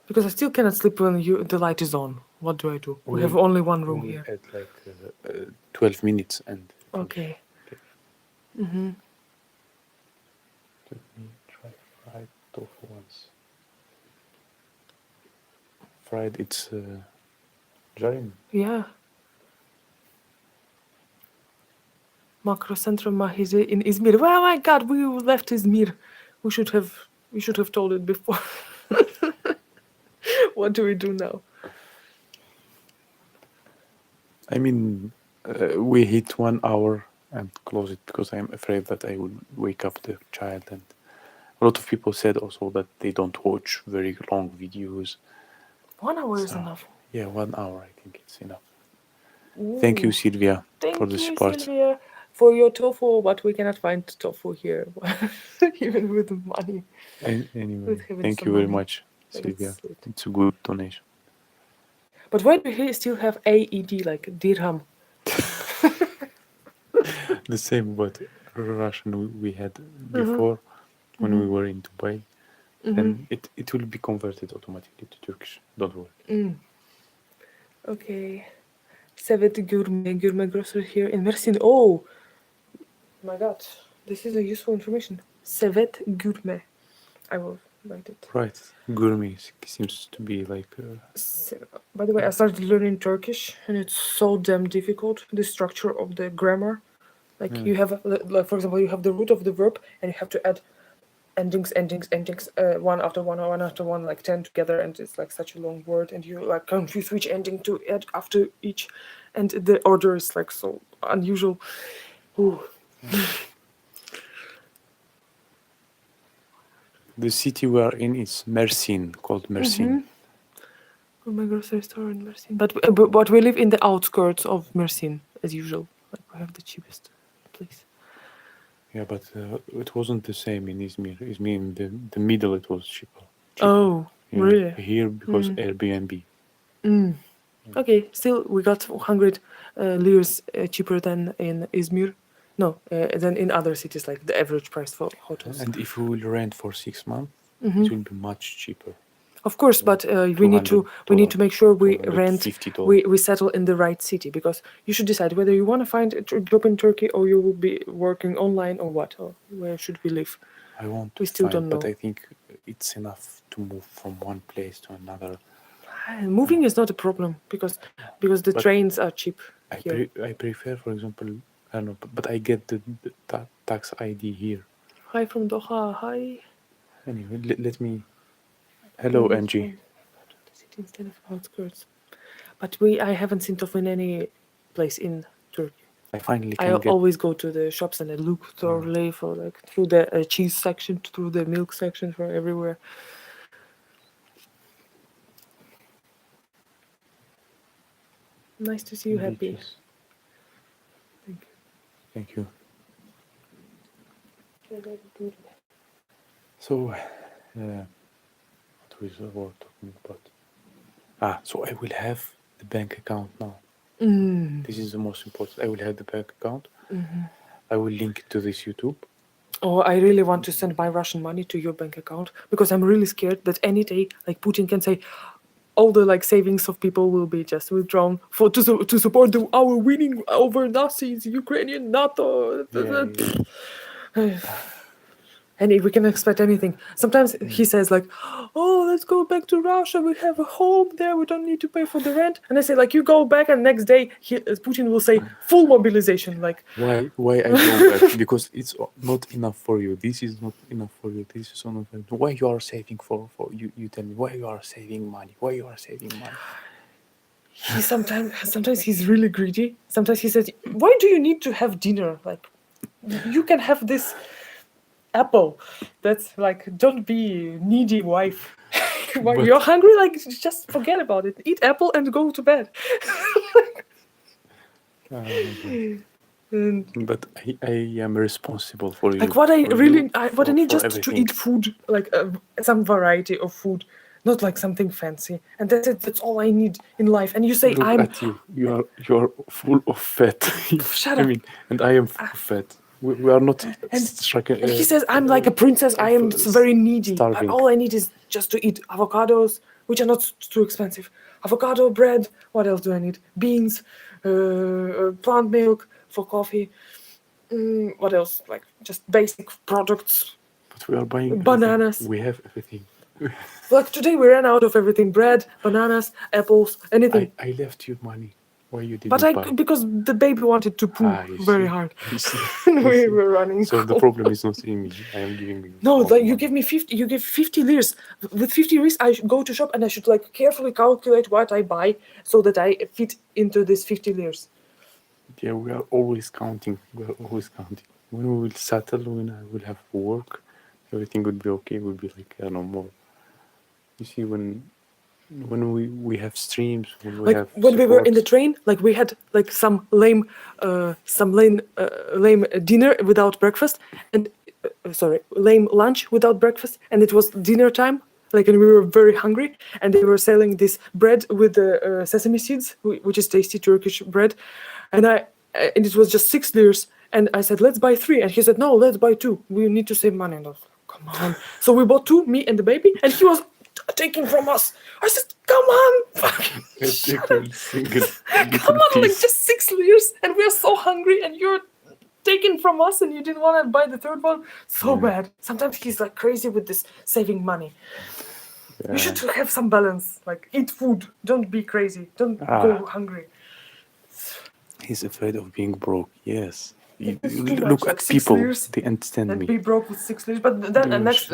Because I still cannot sleep when the light is on. What do I do? We have only one room here. At like 12 minutes and. Okay. Let me try fried tofu once. Fried, it's Jarin. Yeah. Macrocentrum Mahize in Izmir. Oh my God, we left Izmir. We should have told it before. What do we do now? I mean, we hit 1 hour and close it because I'm afraid that I would wake up the child. And a lot of people said also that they don't watch very long videos. 1 hour is enough. Yeah, 1 hour, I think it's enough. Thank you, Sylvia, for the support. Thank you, Sylvia, for your tofu, but we cannot find tofu here, even with money. Anyway, thank you very much, Sylvia. It's a good donation. But why do you still have AED, like dirham? The same, but Russian we had before when we were in Dubai, then it will be converted automatically to Turkish. Don't worry. Okay. Sevet Gourmet grocery here in Mersin. Oh my god, this is a useful information. Sevet Gourmet. I will write it. Right, gourmet seems to be like. By the way, I started learning Turkish, and it's so damn difficult. The structure of the grammar, like you have, like for example, you have the root of the verb, and you have to add endings, one after one, like 10 together, and it's like such a long word, and you like confuse which ending to add after each, and the order is like so unusual. Ooh. The city we are in is Mersin, called Mersin. Oh, my grocery store in Mersin, but we live in the outskirts of Mersin as usual. Like we have the cheapest place. Yeah, but it wasn't the same in Izmir. Izmir in the middle, it was cheaper. Oh, Yeah, really? Here because Airbnb. Okay, still we got 100 liras cheaper than in Izmir. No, than in other cities, like the average price for hotels. And if we will rent for 6 months, it will be much cheaper. Of course, but we need to make sure we rent, we settle in the right city, because you should decide whether you want to find a job in Turkey or you will be working online or what, or where should we live. I want to We still find, don't know. but I think it's enough to move from one place to another. Moving is not a problem because the trains are cheap here. I prefer, for example, I don't know, but I get the tax ID here. Hi from Doha. Hi. Anyway, let me. Hello, Angie. City instead of outskirts. But I haven't seen tofu in any place in Turkey. I finally I can get. always go to the shops and I look thoroughly for like through the cheese section, through the milk section, for everywhere. Nice to see you happy. Delicious. Thank you. So, what was we talking about? So I will have the bank account now. This is the most important. I will have the bank account. I will link it to this YouTube. Oh, I really want to send my Russian money to your bank account, because I'm really scared that any day, like Putin can say, all the like savings of people will be just withdrawn to support our winning over Nazis, Ukrainian NATO. And if we can expect anything. Sometimes he says like, oh, let's go back to Russia. We have a home there. We don't need to pay for the rent. And I say like, you go back, and next day Putin will say full mobilization. Like, why I go back? Because it's not enough for you. This is not enough for you. This is not enough. Why you are saving for you tell me why you are saving money? Why you are saving money? He sometimes he's really greedy. Sometimes he says, why do you need to have dinner? Like, you can have this apple. That's like, don't be needy wife. When you're hungry, like, just forget about it. Eat apple and go to bed. But I am responsible for you. Like what I need just everything. to eat food, like some variety of food, not like something fancy. And that's it. That's all I need in life. And you say Look at you. You are full of fat. Shut I up. mean, and I am full of fat. We are not. And he says I'm like a princess. I am very needy. Starving. All I need is just to eat avocados, which are not too expensive. Avocado, bread. What else do I need? Beans, plant milk for coffee. What else? Like just basic products. But we are buying Bananas. Everything. We have everything. Like today we ran out of everything: bread, bananas, apples, anything. I left you money. Why you didn't But buy? because the baby wanted to poo very hard. You We see. were running. So the problem is not in me. I am giving you. No, all like you money. give me 50. You give 50 liras. With 50 liras, I should go to shop and I should like carefully calculate what I buy so that I fit into this 50 liras. Yeah, we are always counting. We are always counting. When we will settle, when I will have work, everything would be okay. Would be like more. You see, when we have streams, when we have when we were in the supports, train, like we had like some lame dinner without breakfast, and lame lunch without breakfast, and it was dinner time. Like, and we were very hungry, and they were selling this bread with the sesame seeds, which is tasty Turkish bread, and it was just 6 liras, And I said, let's buy 3. And he said, no, let's buy 2. We need to save money. And I was like, come on. So we bought 2, me and the baby, and he was taking from us. I said, come on. Shut up. Come on, like just 6 litres, and we're so hungry, and you're taking from us, and you didn't want to buy the 3rd one. So bad. Sometimes he's like crazy with this saving money. You should have some balance. Like eat food. Don't be crazy. Don't go hungry. He's afraid of being broke. Yes. It's too much, Look like at 6 people. litres. They understand And me. be broke with 6 litres. But then next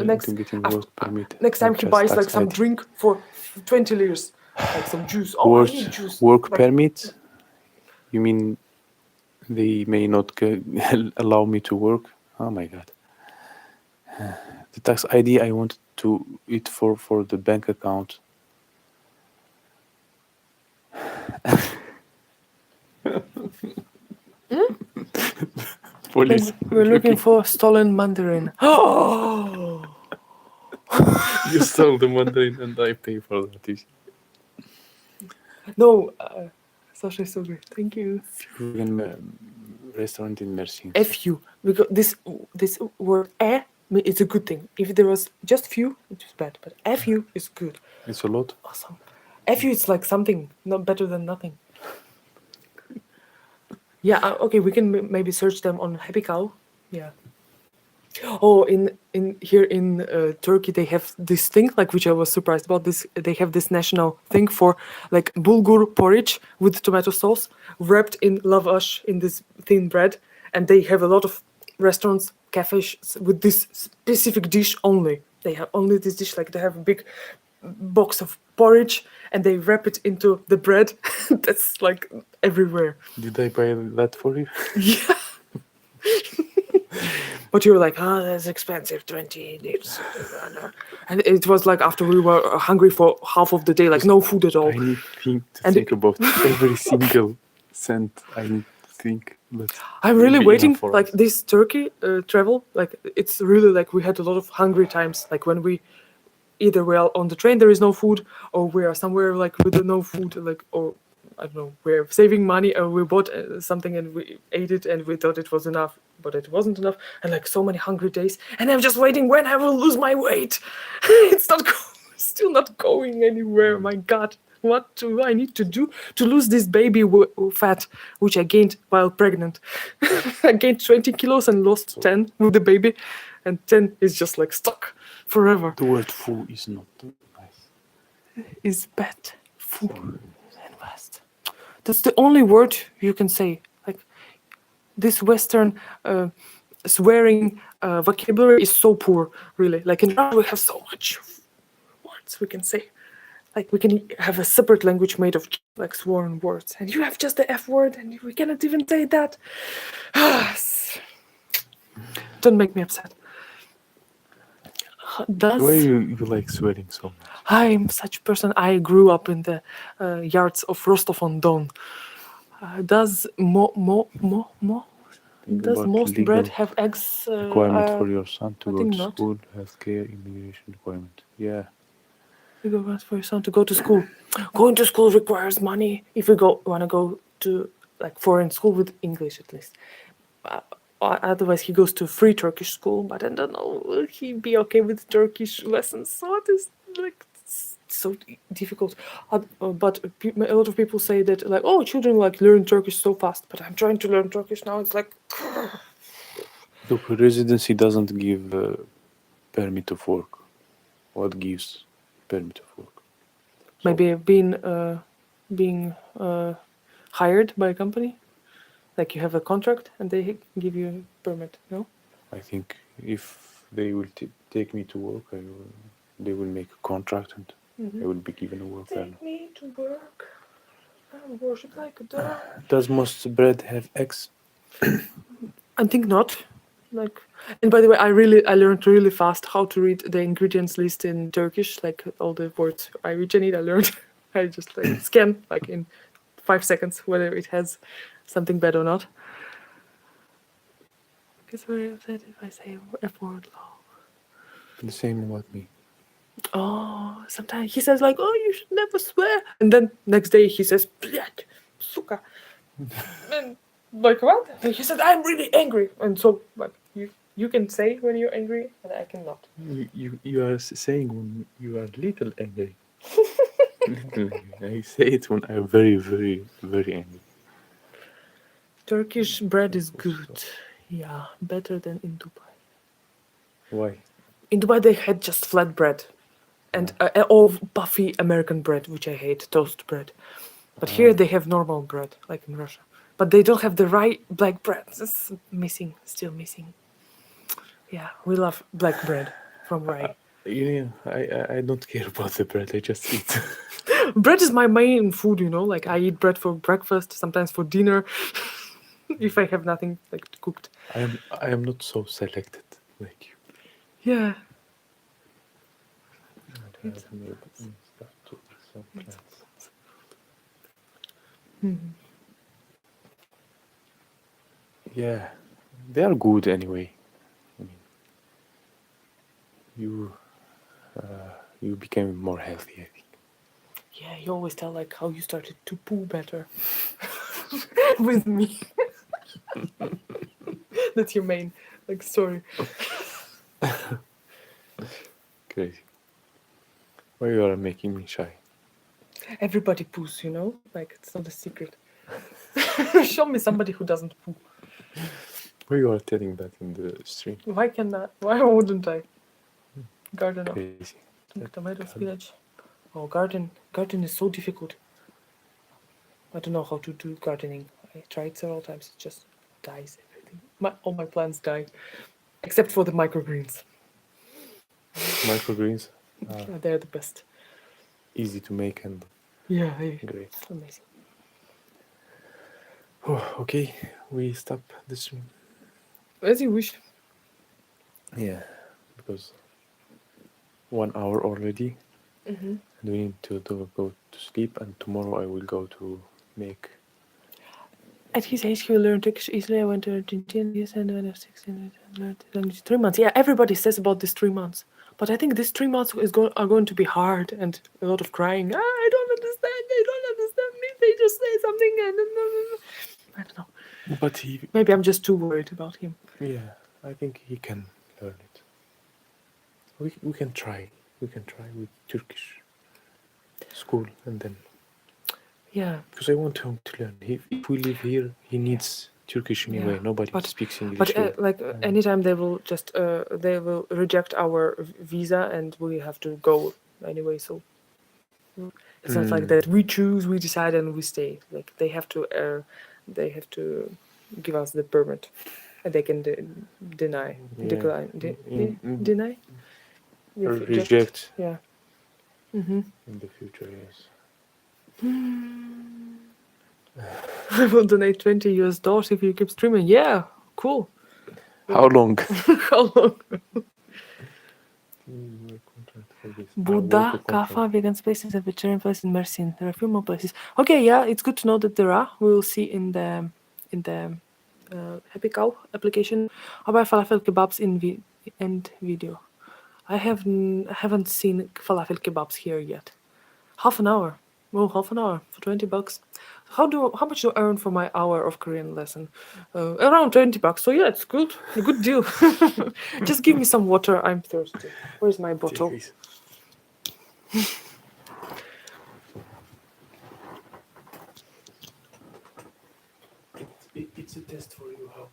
time he buys like some drink for 20 litres, like some juice. Oh, I need juice. Work But permit? You mean they may not allow me to work? Oh my god. The tax ID I wanted to it for the bank account. Police. we're looking for stolen Mandarin. Oh, You stole the Mandarin and I pay for that. no. Sasha is so great. Thank you. Restaurant in Mersin. FU. Because this word it's a good thing. If there was just few, it was bad. But FU is good. It's a lot. Awesome. FU is like something, not better than nothing. Yeah, okay, we can maybe search them on Happy Cow. Yeah. Oh, in here in Turkey, they have this thing, like, which I was surprised about. They have this national thing for like bulgur porridge with tomato sauce wrapped in lavash in this thin bread, and they have a lot of restaurants, cafes with this specific dish only. They have only this dish, like they have a big box of porridge and they wrap it into the bread. That's like everywhere. Did I buy that for you? Yeah. But you're like, oh, that's expensive, 20 litres. And it was like after we were hungry for half of the day, like no food at all. I need to think about every single cent. I need to think. I'm really waiting, like us. this Turkey travel, like it's really like we had a lot of hungry times, like when we either we are on the train, there is no food, or we are somewhere like with no food, like, or I don't know, we're saving money, or we bought something and we ate it and we thought it was enough, but it wasn't enough, and like so many hungry days, and I'm just waiting when I will lose my weight. It's not still not going anywhere. My God, what do I need to do to lose this baby fat, which I gained while pregnant? I gained 20 kilos and lost 10 with the baby, and 10 is just like stuck forever. The word "full" is not nice. Is bad. Full and fast. That's the only word you can say. Like this Western swearing vocabulary is so poor, really. Like in Russian, we have so much words we can say. Like we can have a separate language made of like sworn words, and you have just the F word, and we cannot even say that. Don't make me upset. Why you like swearing so much? I'm such a person. I grew up in the yards of Rostov-on-Don. Does most bread have eggs? Requirement for your son to I go think to not. school, healthcare, immigration requirement. Yeah. Requirement for your son to go to school. Going to school requires money. If you want to go to like foreign school with English at least. Otherwise, he goes to free Turkish school. But I don't know, will he be okay with Turkish lessons? So it is like so difficult. But a lot of people say that like, oh, children like learn Turkish so fast. But I'm trying to learn Turkish now. It's like. Look, residency doesn't give permit of work. What gives permit of work? Maybe being hired by a company. Like you have a contract and they give you a permit, no? I think if they will take me to work, they will make a contract and I will be given a work permit. Take me to work. I worship like a dog. Does most bread have eggs? I think not. Like, and by the way, I learned really fast how to read the ingredients list in Turkish. Like all the words I need, I learned. I just like scan like in 5 seconds whether it has something bad or not. Because very upset if I say F word low. The same about me. Oh, sometimes he says like, oh, you should never swear. And then next day he says, блядь, сука. And like what? He said, I'm really angry. And so, like, you can say when you're angry, and I cannot. You are saying when you are little angry. Little angry. I say it when I'm very, very, very angry. Turkish bread is good. Yeah, better than in Dubai. Why? In Dubai, they had just flat bread. And all puffy American bread, which I hate, toast bread. But here they have normal bread, like in Russia. But they don't have the right black bread. It's missing, still missing. Yeah, we love black bread from rye. I don't care about the bread. I just eat. Bread is my main food, you know. Like I eat bread for breakfast, sometimes for dinner, if I have nothing like cooked. I am not so selected like you. Yeah. I have made stuff to some plants. Yeah, they are good anyway. I mean, you became more healthy, I think. Yeah, you always tell like how you started to poo better with me. That's your main like story. Crazy. Why you are making me shy? Everybody poos, you know? Like it's not a secret. Show me somebody who doesn't poo. Why you are telling that in the stream? Why can that? Why wouldn't I? Garden of Crazy. tomato, spinach. Oh, garden is so difficult. I don't know how to do gardening. I tried several times. It just dies everything. All my plants die, except for the microgreens. Microgreens, Yeah, they're the best. easy to make and Yeah, great. amazing. Oh, okay, we stop the stream. As you wish. Yeah, because 1 hour already, and we need to go to sleep. And tomorrow I will go to make. At his age, he will learn Turkish easily. I went to Argentina, yes, and when I was 16, I learned language 3 months. Yeah, everybody says about this 3 months. But I think these 3 months are going to be hard and a lot of crying. I don't understand. They don't understand me. They just say something. And I don't know. But he, Maybe I'm just too worried about him. yeah, I think he can learn it. We can try. We can try with Turkish school and then. Yeah. Because I want him to learn. If we live here, he needs Turkish anyway. Yeah, Nobody but- speaks English But here. anytime they will just they will reject our visa and we have to go anyway. So it's not like that we choose, we decide, and we stay. Like they have to give us the permit, and they can deny, Yeah. decline, In- deny, Or reject Yeah. in the future, yes. I will donate $20 if you keep streaming. Yeah, cool. How long? How long? Buddha, Buddha, Kafa, vegan spaces, and vegetarian places in Mersin. There are a few more places. Okay, yeah, it's good to know that there are. We will see in the Happy Cow application. How about falafel kebabs in video? I haven't seen falafel kebabs here yet. Half an hour. Oh, half an hour for $20. How much do I earn for my hour of Korean lesson? Around $20. So yeah, it's good. A good deal. Just give me some water. I'm thirsty. Where's my bottle? It's a test for you. How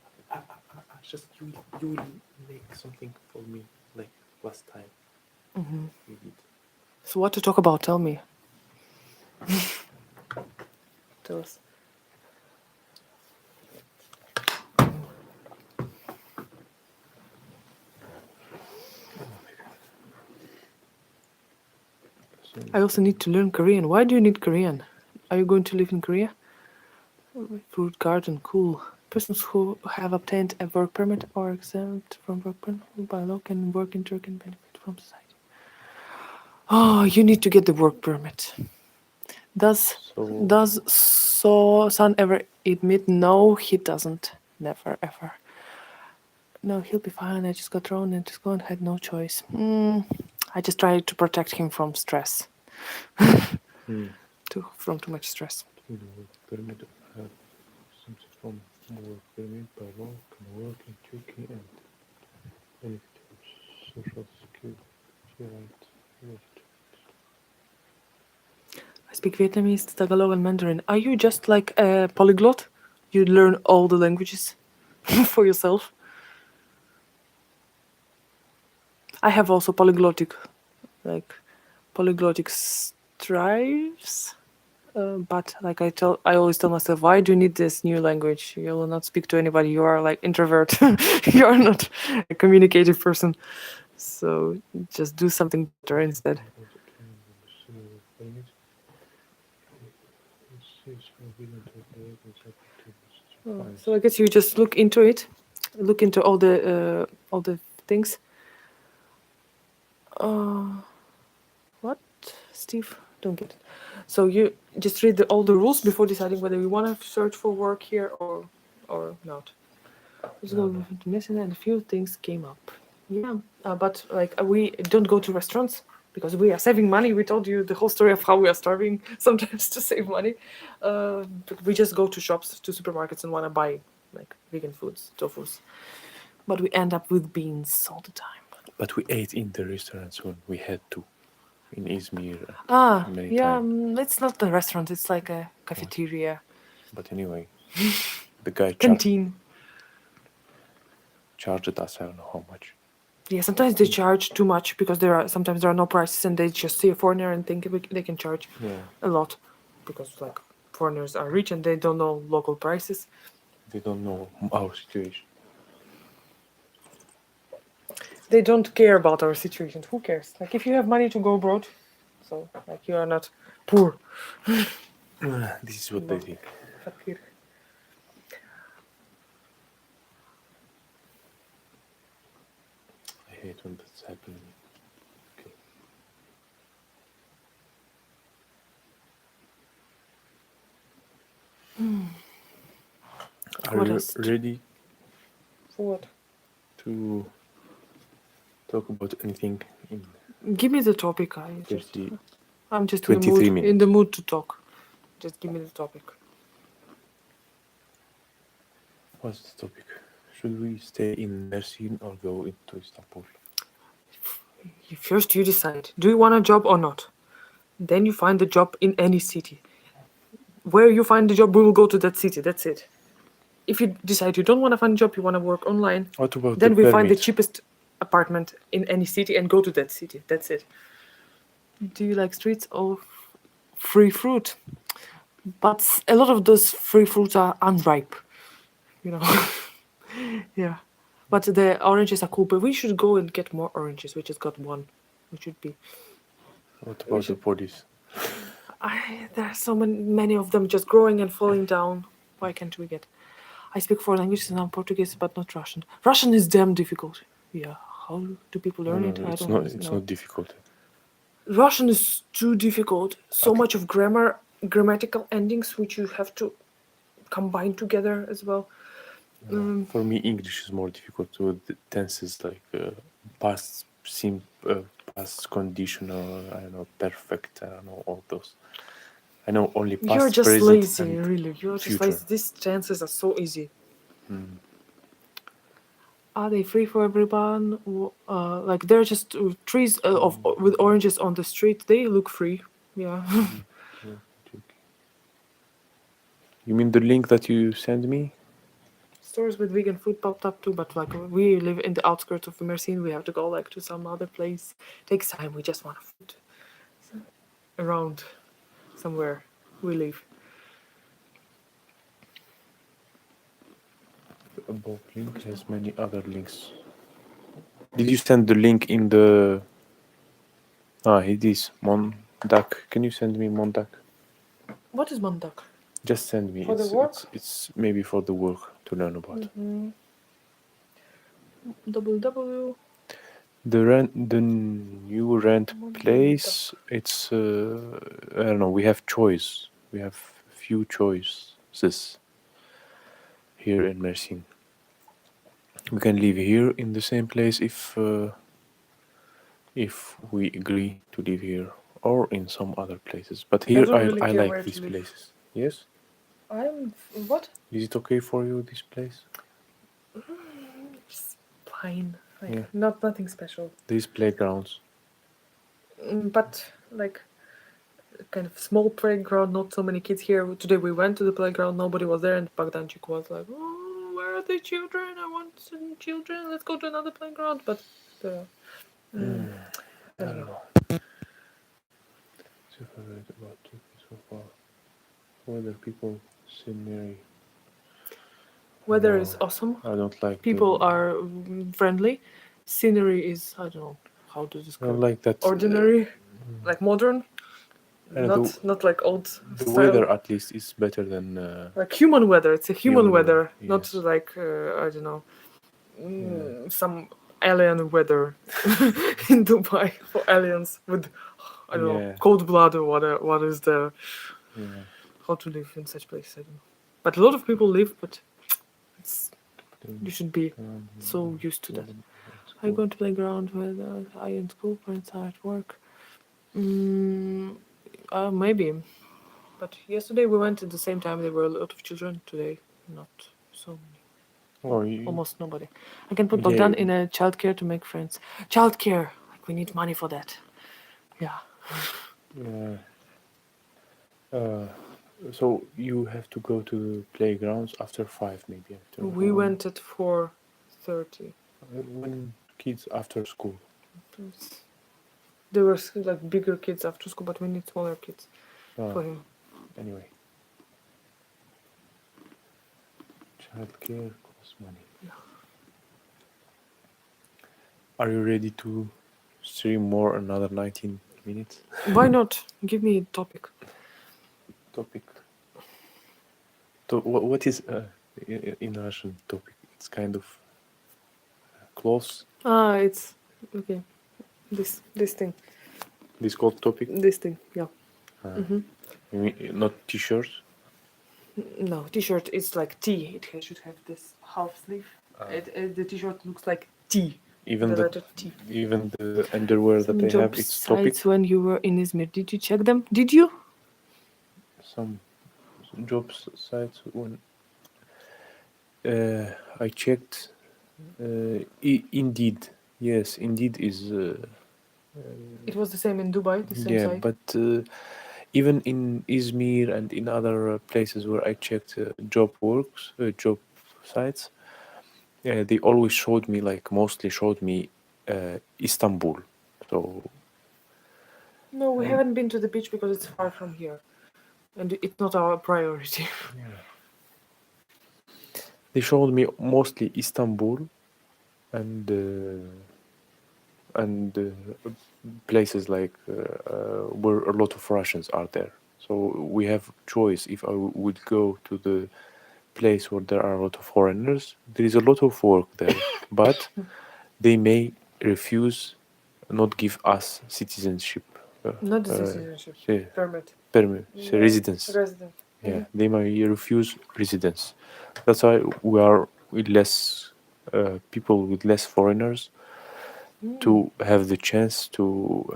just you will make something for me like last time. You did. So what to talk about? Tell me. Tell us. I also need to learn Korean. Why do you need Korean? Are you going to live in Korea? Fruit garden, cool. Persons who have obtained a work permit or exempt from work permit by law can work in Turkey and benefit from society. Oh, you need to get the work permit. Does Son ever admit? No, he doesn't. Never, ever. No, he'll be fine. I just got thrown into school and had no choice. I just tried to protect him from stress. From too much stress. Permit something from Work permit by law can work in Turkey and benefit from social security right. I speak Vietnamese, Tagalog, and Mandarin. Are you just like a polyglot? You learn all the languages for yourself? I have also polyglottic strives. But like I always tell myself, why do you need this new language? You will not speak to anybody. You are like introvert. You are not a communicative person. So just do something better instead. So I guess you just look into it, look into all the things. What, Steve? Don't get it. So you just read all the rules before deciding whether you want to search for work here or not. Let's go to missing, and a few things came up. Yeah, but like we don't go to restaurants because we are saving money. We told you the whole story of how we are starving sometimes to save money. But we just go to shops, to supermarkets, and want to buy like vegan foods, tofus. But we end up with beans all the time. But we ate in the restaurants when we had to in Izmir. Many Yeah, times. it's not a restaurant. It's like a cafeteria, But anyway, the guy canteen. charged us, I don't know how much. Yeah, sometimes they charge too much because sometimes there are no prices and they just see a foreigner and think they can charge a lot because like foreigners are rich and they don't know local prices. They don't know our situation. They don't care about our situation. Who cares? Like if you have money to go abroad, so like you are not poor. This is what they think. Fakir. I hate when that's happening. Okay. Are What you else? ready For what? to talk about anything in Give me the topic. I'm just 23 in minutes? the mood to talk. Just give me the topic. What's the topic? Should we stay in Mersin or go into Istanbul? First, you decide. Do you want a job or not? Then you find the job in any city. Where you find the job, we will go to that city. That's it. If you decide you don't want to find a job, you want to work online, What about then the we find the permit? cheapest apartment in any city and go to that city. That's it. Do you like streets of free fruit? But a lot of those free fruits are unripe, you know. Yeah. But the oranges are cool. But we should go and get more oranges. We just got one. We should be. What about the police? There are so many of them just growing and falling down. Why can't we get? I speak 4 languages and I'm Portuguese, but not Russian. Russian is damn difficult. Yeah. How do people learn it? I don't know. It's not difficult. Russian is too difficult. So much of grammatical endings which you have to combine together as well. For me, English is more difficult with the tenses like past past conditional, I don't know, perfect, I don't know, all those. I know only past, You're just present, lazy, and really. You're just future. lazy. These chances are so easy. Are they free for everyone? Like they're just trees with oranges on the street. They look free. Yeah. You mean the link that you sent me? Stores with vegan food popped up too, but like we live in the outskirts of Mersin, we have to go like to some other place. Takes time. We just want food around somewhere we live. The above link has many other links. Did you send the link in the? It is Mondak. Can you send me Mondak? What is Mandak? Just send me. For the work? It's maybe for the work to learn about. www. The new rent place. It's I don't know. We have choice. We have few choices here in Mersin. We can live here in the same place if we agree to live here, or in some other places. But here don't really I care like where to these live. places. Yes. I'm what? Is it okay for you, this place? It's fine. Like Yeah. nothing special. These playgrounds. But like kind of small playground, not so many kids here. Today we went to the playground, nobody was there, and Bogdanchik was like, "Oh, where are the children? I want some children. Let's go to another playground." But I I don't don't know. know. So I read about Turkey so far. Whether people scenery. Weather No, is awesome. I don't like People the. are friendly. Scenery is I don't know how to I describe. don't like that. Ordinary, like modern, And not like old the style. weather at least is better than. Like human weather. It's a human Human weather, weather, not yes. like I don't know, some alien weather in Dubai for aliens with I don't know Yeah. cold blood or what is the Yeah. how to live in such place. I don't know. But a lot of people live, but it's you should be so used to that. I go to playground with I in school, parents are at work. Maybe, but yesterday we went at the same time. There were a lot of children. Today, not so many. Oh, you, Almost nobody. I can put Yeah. Bogdan in a childcare to make friends. Childcare, like we need money for that. Yeah. Yeah. So you have to go to the playgrounds after 5, maybe after. We went at 4:30. When kids after school. There were like bigger kids after school, but we need smaller kids for him. Anyway. Childcare costs money. Are you ready to stream more another 19 minutes? Why not? Give me a topic. Topic. What is in Russian topic? It's kind of close. It's okay. This thing. This called topic. This thing. Yeah. You mean, not t-shirts. No, t-shirt is like T. It should have this half sleeve. The t-shirt looks like T. Even the the letter T. even the underwear that Some I job have, it's topic. sites when you were in Izmir. Did you check them? Did you? Some job sites when I checked. Indeed, yes, Indeed is. It was the same in Dubai. The same Yeah, site. but even in Izmir and in other places where I checked job sites, yeah, they always showed me, like mostly showed me Istanbul. So No, we haven't been to the beach because it's far from here, and it's not our priority. they showed me mostly Istanbul and places like where a lot of Russians are there. So we have choice if I would go to the place where there are a lot of foreigners. There is a lot of work there, but they may refuse, not give us citizenship. Not the citizenship yeah, permit. permit, Yeah, residence. Resident. Yeah, they may refuse residence. That's why we are with less people, with less foreigners, to have the chance to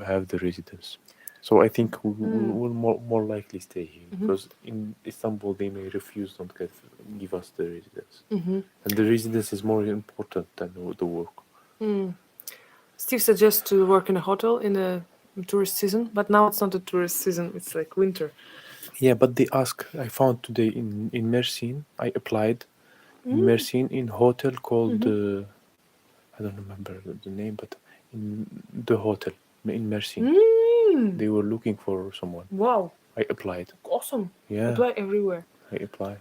have the residence. So I think we will more likely stay here because in Istanbul they may refuse, don't give us the residence, and the residence is more important than the work. Steve suggests to work in a hotel in a tourist season, but now it's not a tourist season. It's like winter. Yeah, but they ask. I found today in Mersin. I applied in Mersin in hotel called I don't remember the name, but in the hotel in Mersin they were looking for someone. Wow, I applied. awesome. Yeah, Apply everywhere. I applied.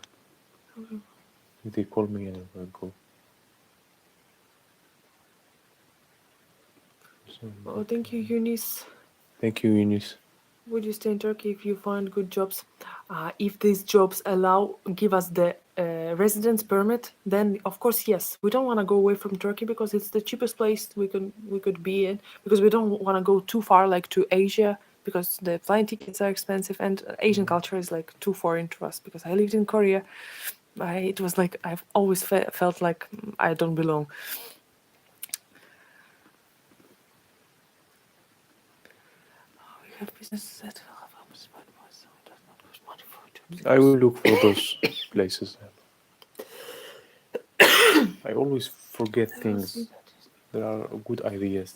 They call me and I go. Oh, thank you, Eunice. Thank you, Eunice. Would you stay in Turkey if you find good jobs? If these jobs give us the residence permit, then of course yes. We don't want to go away from Turkey because it's the cheapest place we could be in. Because we don't want to go too far, like to Asia, because the flight tickets are expensive, and Asian culture is like too foreign to us. Because I lived in Korea, it was like I've always felt like I don't belong. We have businesses that will have so it does not cost money for to I will look for those places. I always forget things. There are good ideas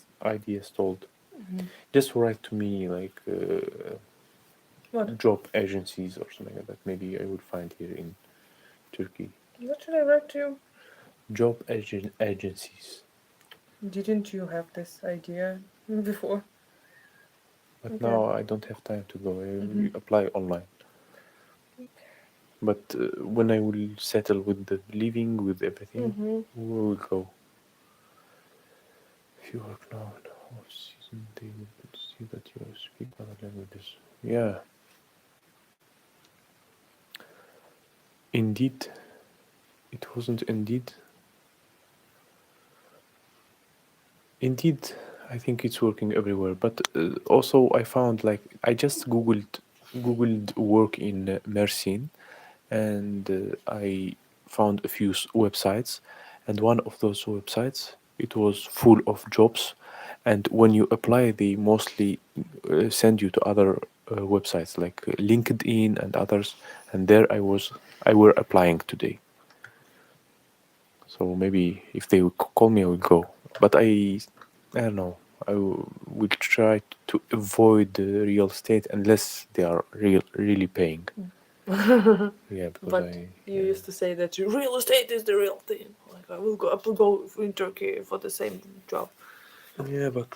told. Just write to me like What? job agencies or something like that. Maybe I would find here in Turkey. What should I write to you? Job agencies. Didn't you have this idea before? But Okay. now I don't have time to go. I will apply online. But when I will settle with the living, with everything, we will go. If you work now in the whole season, they will see that you speak other languages. Yeah. Indeed. It wasn't Indeed. Indeed, I think it's working everywhere. But also, I found like I just googled work in Mersin, and I found a few websites, and one of those websites it was full of jobs, and when you apply, they mostly send you to other websites like LinkedIn and others, and there I were applying today. So maybe if they would call me, I would go. But I don't know. Will try to avoid the real estate unless they are really paying. Yeah, because But you used to say that real estate is the real thing. Like I will go in Turkey for the same job. Yeah, but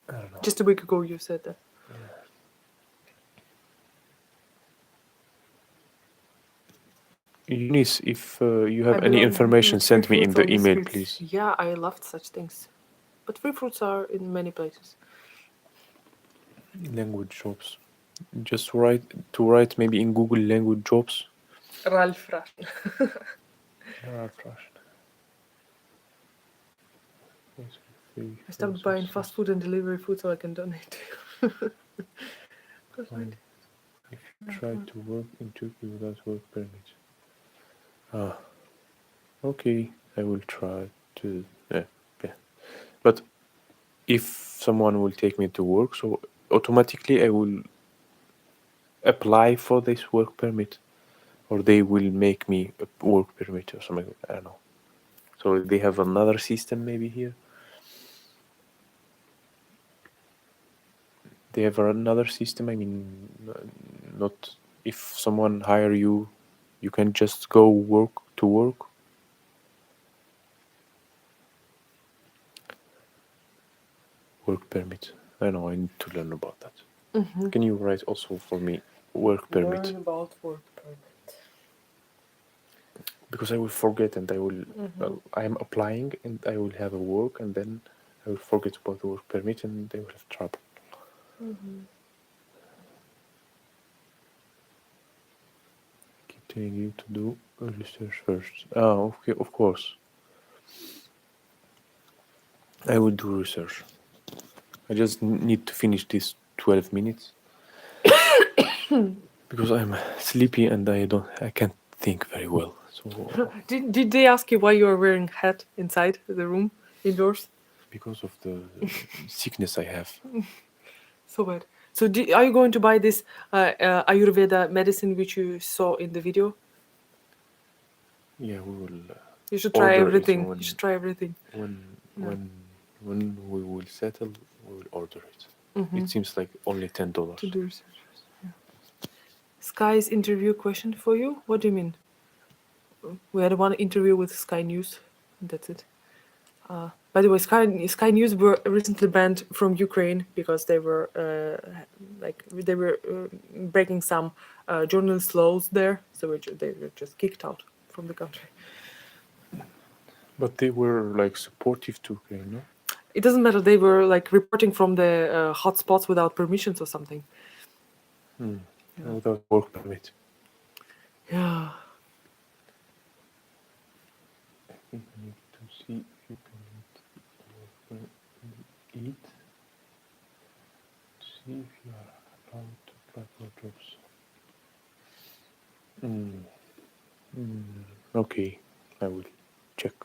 I don't know. Just a week ago, you said that. Eunice, if you have I any belong information, with free send me in fruits the on email, streets. please. Yeah, I loved such things. But free fruits are in many places. Language jobs. Just write maybe in Google language jobs. Ralph Russian. I stopped buying fast food and delivery food so I can donate to you. If you try to work in Turkey without work permit. Ah, okay. I will try to. Yeah. But if someone will take me to work, so automatically I will apply for this work permit, or they will make me a work permit or something. I don't know. So they have another system maybe here. They have another system. I mean, not if someone hire you, you can just go work to work. Work permit. I know. I need to learn about that. Can you write also for me work permit? Learn about work permit. Because I will forget and I will. I am applying and I will have a work and then I will forget about the work permit and they will have trouble. Keep telling you to do research first. Oh, okay, of course. I will do research. I just need to finish this 12 minutes because I'm sleepy and I can't think very well. So Did they ask you why you are wearing hat inside the room indoors? because of the sickness I have. So bad. So are you going to buy this Ayurveda medicine which you saw in the video? Yeah, we will. You should try Order it everything. when- You should try everything. When we will settle, we will order it. It seems like only $10. To do research. Yeah. Sky's interview question for you. What do you mean? We had one interview with Sky News. That's it. By the way, Sky News were recently banned from Ukraine because they were breaking some journalist laws there, so they were just kicked out from the country. But they were like supportive to Ukraine, no? It doesn't matter. They were like reporting from the hotspots without permissions or something. Without work permit. Yeah. I think I need to see if you can eat. See if you are allowed to apply for jobs. Okay, I will check.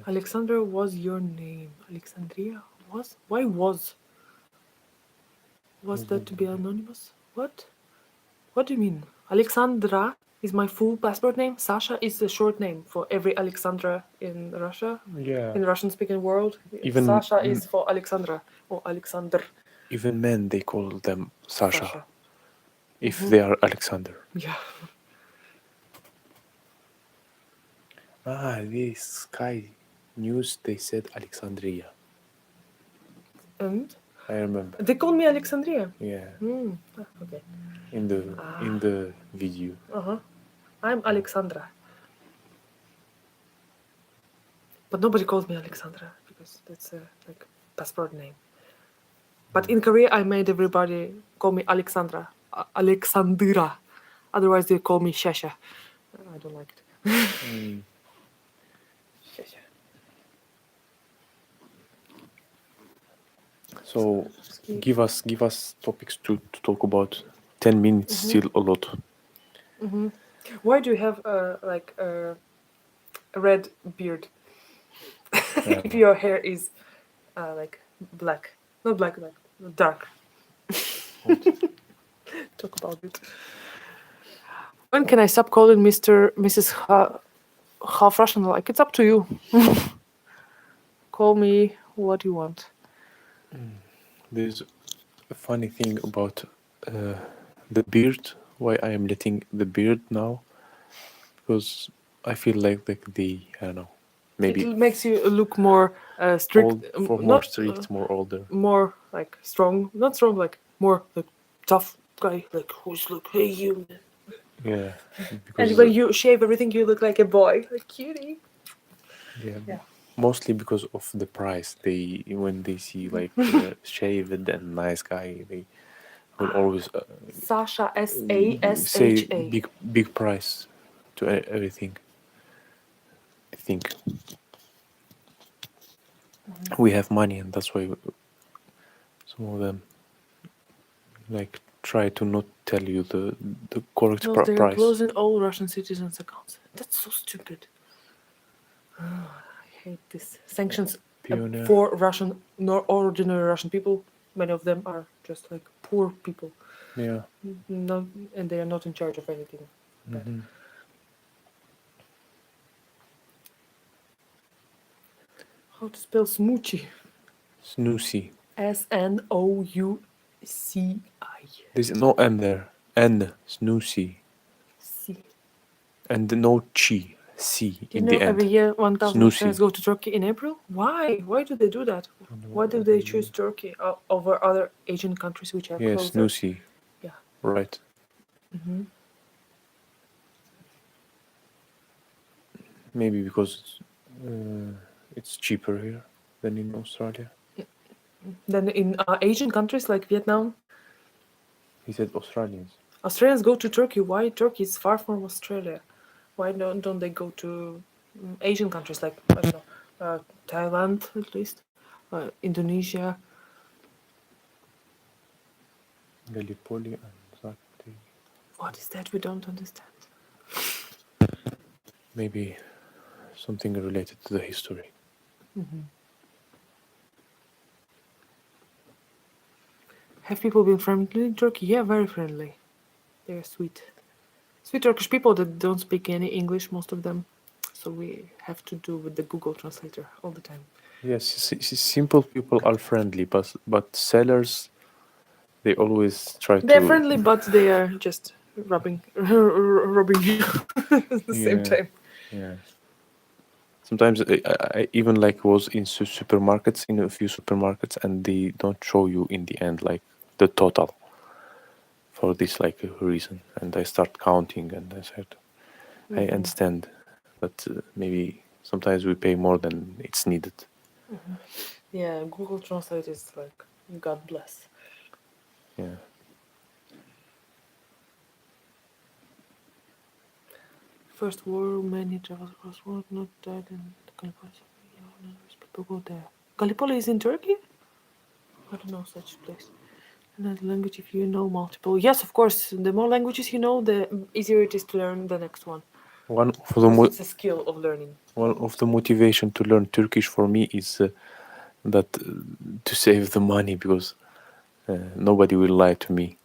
Alexandra was your name. Alexandria was? Why was? Was that to be anonymous? What? What do you mean? Alexandra is my full passport name. Sasha is the short name for every Alexandra in Russia. Yeah. In Russian-speaking world, Even Sasha is for Alexandra or Alexander. even men they call them Sasha, Sasha. if they are Alexander. Yeah. This Sky News they said Alexandria. And I remember. they call me Alexandria. Yeah, Okay. in the video. I'm Alexandra. But nobody calls me Alexandra because that's a like passport name. But in Korea, I made everybody call me Alexandra, Alexandra. Otherwise, they call me Shasha. I don't like it. Shasha. So give us topics to talk about. 10 minutes still a lot. Why do you have a red beard? If your hair is like black, not black, like dark. Talk about it. When can I stop calling Mrs. Half Russian? Like, it's up to you. Call me what you want. There's a funny thing about the beard. Why I am letting the beard now? Because I feel like the I don't know, maybe It makes you look more strict, more strict, more older. more like strong. Not strong, like more like tough guy. Like who's like, hey you. Yeah, And because when you shave everything, you look like a boy, like cutie. yeah, mostly because of the price. They when they see like shaved and nice guy, they will always Sasha, say Sasha. big price to everything. I think we have money, and that's why some of them like try to not tell you the correct No, they're price. closing all Russian citizens' accounts. That's so stupid. I hate this. Sanctions Pioneer. for Russian, nor ordinary Russian people. Many of them are just like poor people. Yeah. No, and they are not in charge of anything. How to spell smoochie? Snoozy. Snouci. There's no N there. N. Snoozy. C. And no chi. C You in know, the end. every year 1,000 Snoozy. Australians go to Turkey in April. Why? Why do they do that? Why do they choose Turkey over other Asian countries which are Yeah, closer? snoozy. Yeah. Right. Maybe because it's cheaper here than in Australia. Then in Asian countries like Vietnam, He said Australians. Australians go to Turkey. Why Turkey is far from Australia? Why don't they go to Asian countries like I don't know, Thailand at least, Indonesia? Gallipoli and Zaki. What is that? We don't understand. Maybe something related to the history. Have people been friendly in Turkey? Yeah, very friendly. They're sweet. Sweet Turkish people that don't speak any English, most of them. So we have to do with the Google Translator all the time. Yes, simple people are friendly, but sellers, they always try They're to. friendly, but they are just robbing you at the same time. Yeah. Sometimes I even like was in supermarkets, in a few supermarkets, and they don't show you in the end like the total for this like reason, and I start counting, and I said, I understand, but maybe sometimes we pay more than it's needed. Yeah, Google Translate is like God bless. Yeah. First war, many travels across world, not died in Gallipoli. People go there. Gallipoli is in Turkey? I don't know such place. Another language if you know multiple. Yes, of course. The more languages you know, the easier it is to learn the next one. One of the It's a skill of learning. One of the motivation to learn Turkish for me is that to save the money because nobody will lie to me.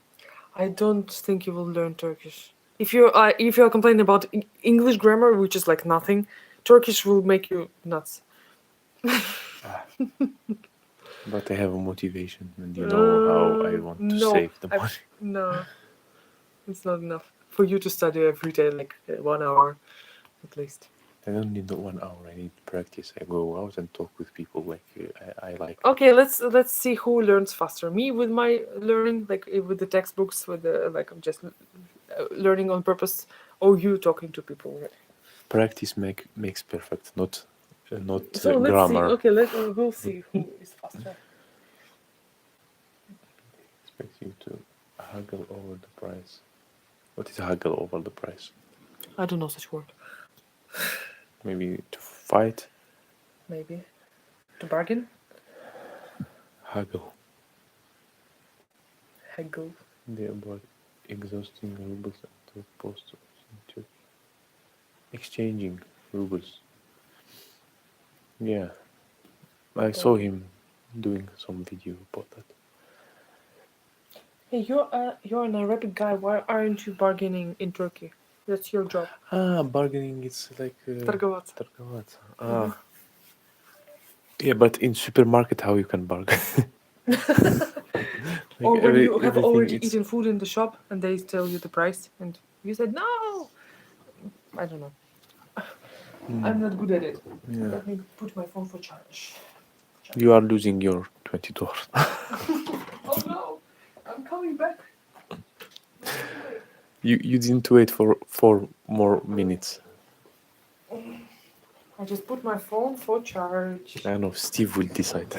I don't think you will learn Turkish. If you're complaining about English grammar, which is like nothing, Turkish will make you nuts. But I have a motivation, and you know how I want to no, save the money. No, it's not enough for you to study every day, like 1 hour at least. I don't need the 1 hour. I need practice. I go out and talk with people. Like I like. Okay, let's see who learns faster. Me with my learning, like with the textbooks, with the like I'm just learning on purpose, or you talking to people. Practice makes perfect, not So let's grammar. see. Okay, we'll see who is faster. Expect you to haggle over the price. What is haggle over the price? I don't know such word. Maybe to fight. Maybe to bargain. Haggle. Haggle. They about exhausting rubles and post to exchanging rubles. Yeah, I saw him doing some video about that. Hey, you're an Arabic guy. Why aren't you bargaining in Turkey? That's your job. Bargaining. It's like Торговаться. Торговаться. Yeah, but in supermarket, how you can bargain? Like Or when you have everything already it's- eaten food in the shop and they tell you the price and you said no. I don't know. I'm not good at it. Yeah. Let me put my phone for charge. You are losing your $20. Oh no! I'm coming back. You didn't wait for 4 more minutes. I just put my phone for charge. I know Steve will decide.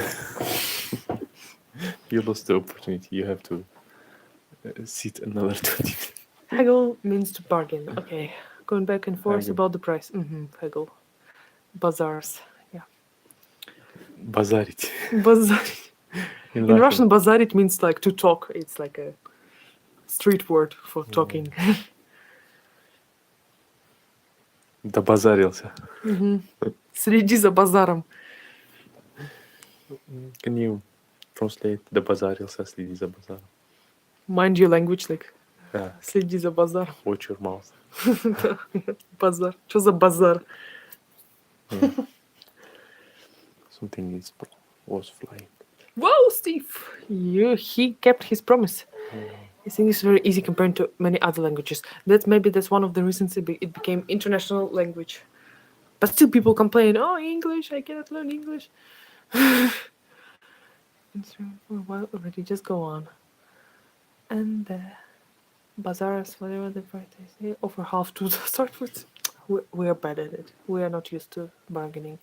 You lost the opportunity. You have to sit another 20 minutes. Haggle means to bargain. Okay. Going back and forth Haggle. about the price. Haggle. Bazaars. Yeah. Bazarit. Bazaar. In Russian, bazarit means like to talk. It's like a street word for talking. Добазарился. Следи за базаром. Can you translate добазарился, следи за базаром? Mind your language, like Yeah. следи за базаром. Watch your mouth. Базар. Что за базар? Something was flying. Whoa, Steve! He kept his promise. I think it's very easy compared to many other languages. That's one of the reasons it became international language. But still, people complain. Oh, English! I cannot learn English. It's for a while already. Just go on. And bazaars, whatever the price is, they offer half to start with. We are bad at it. We are not used to bargaining.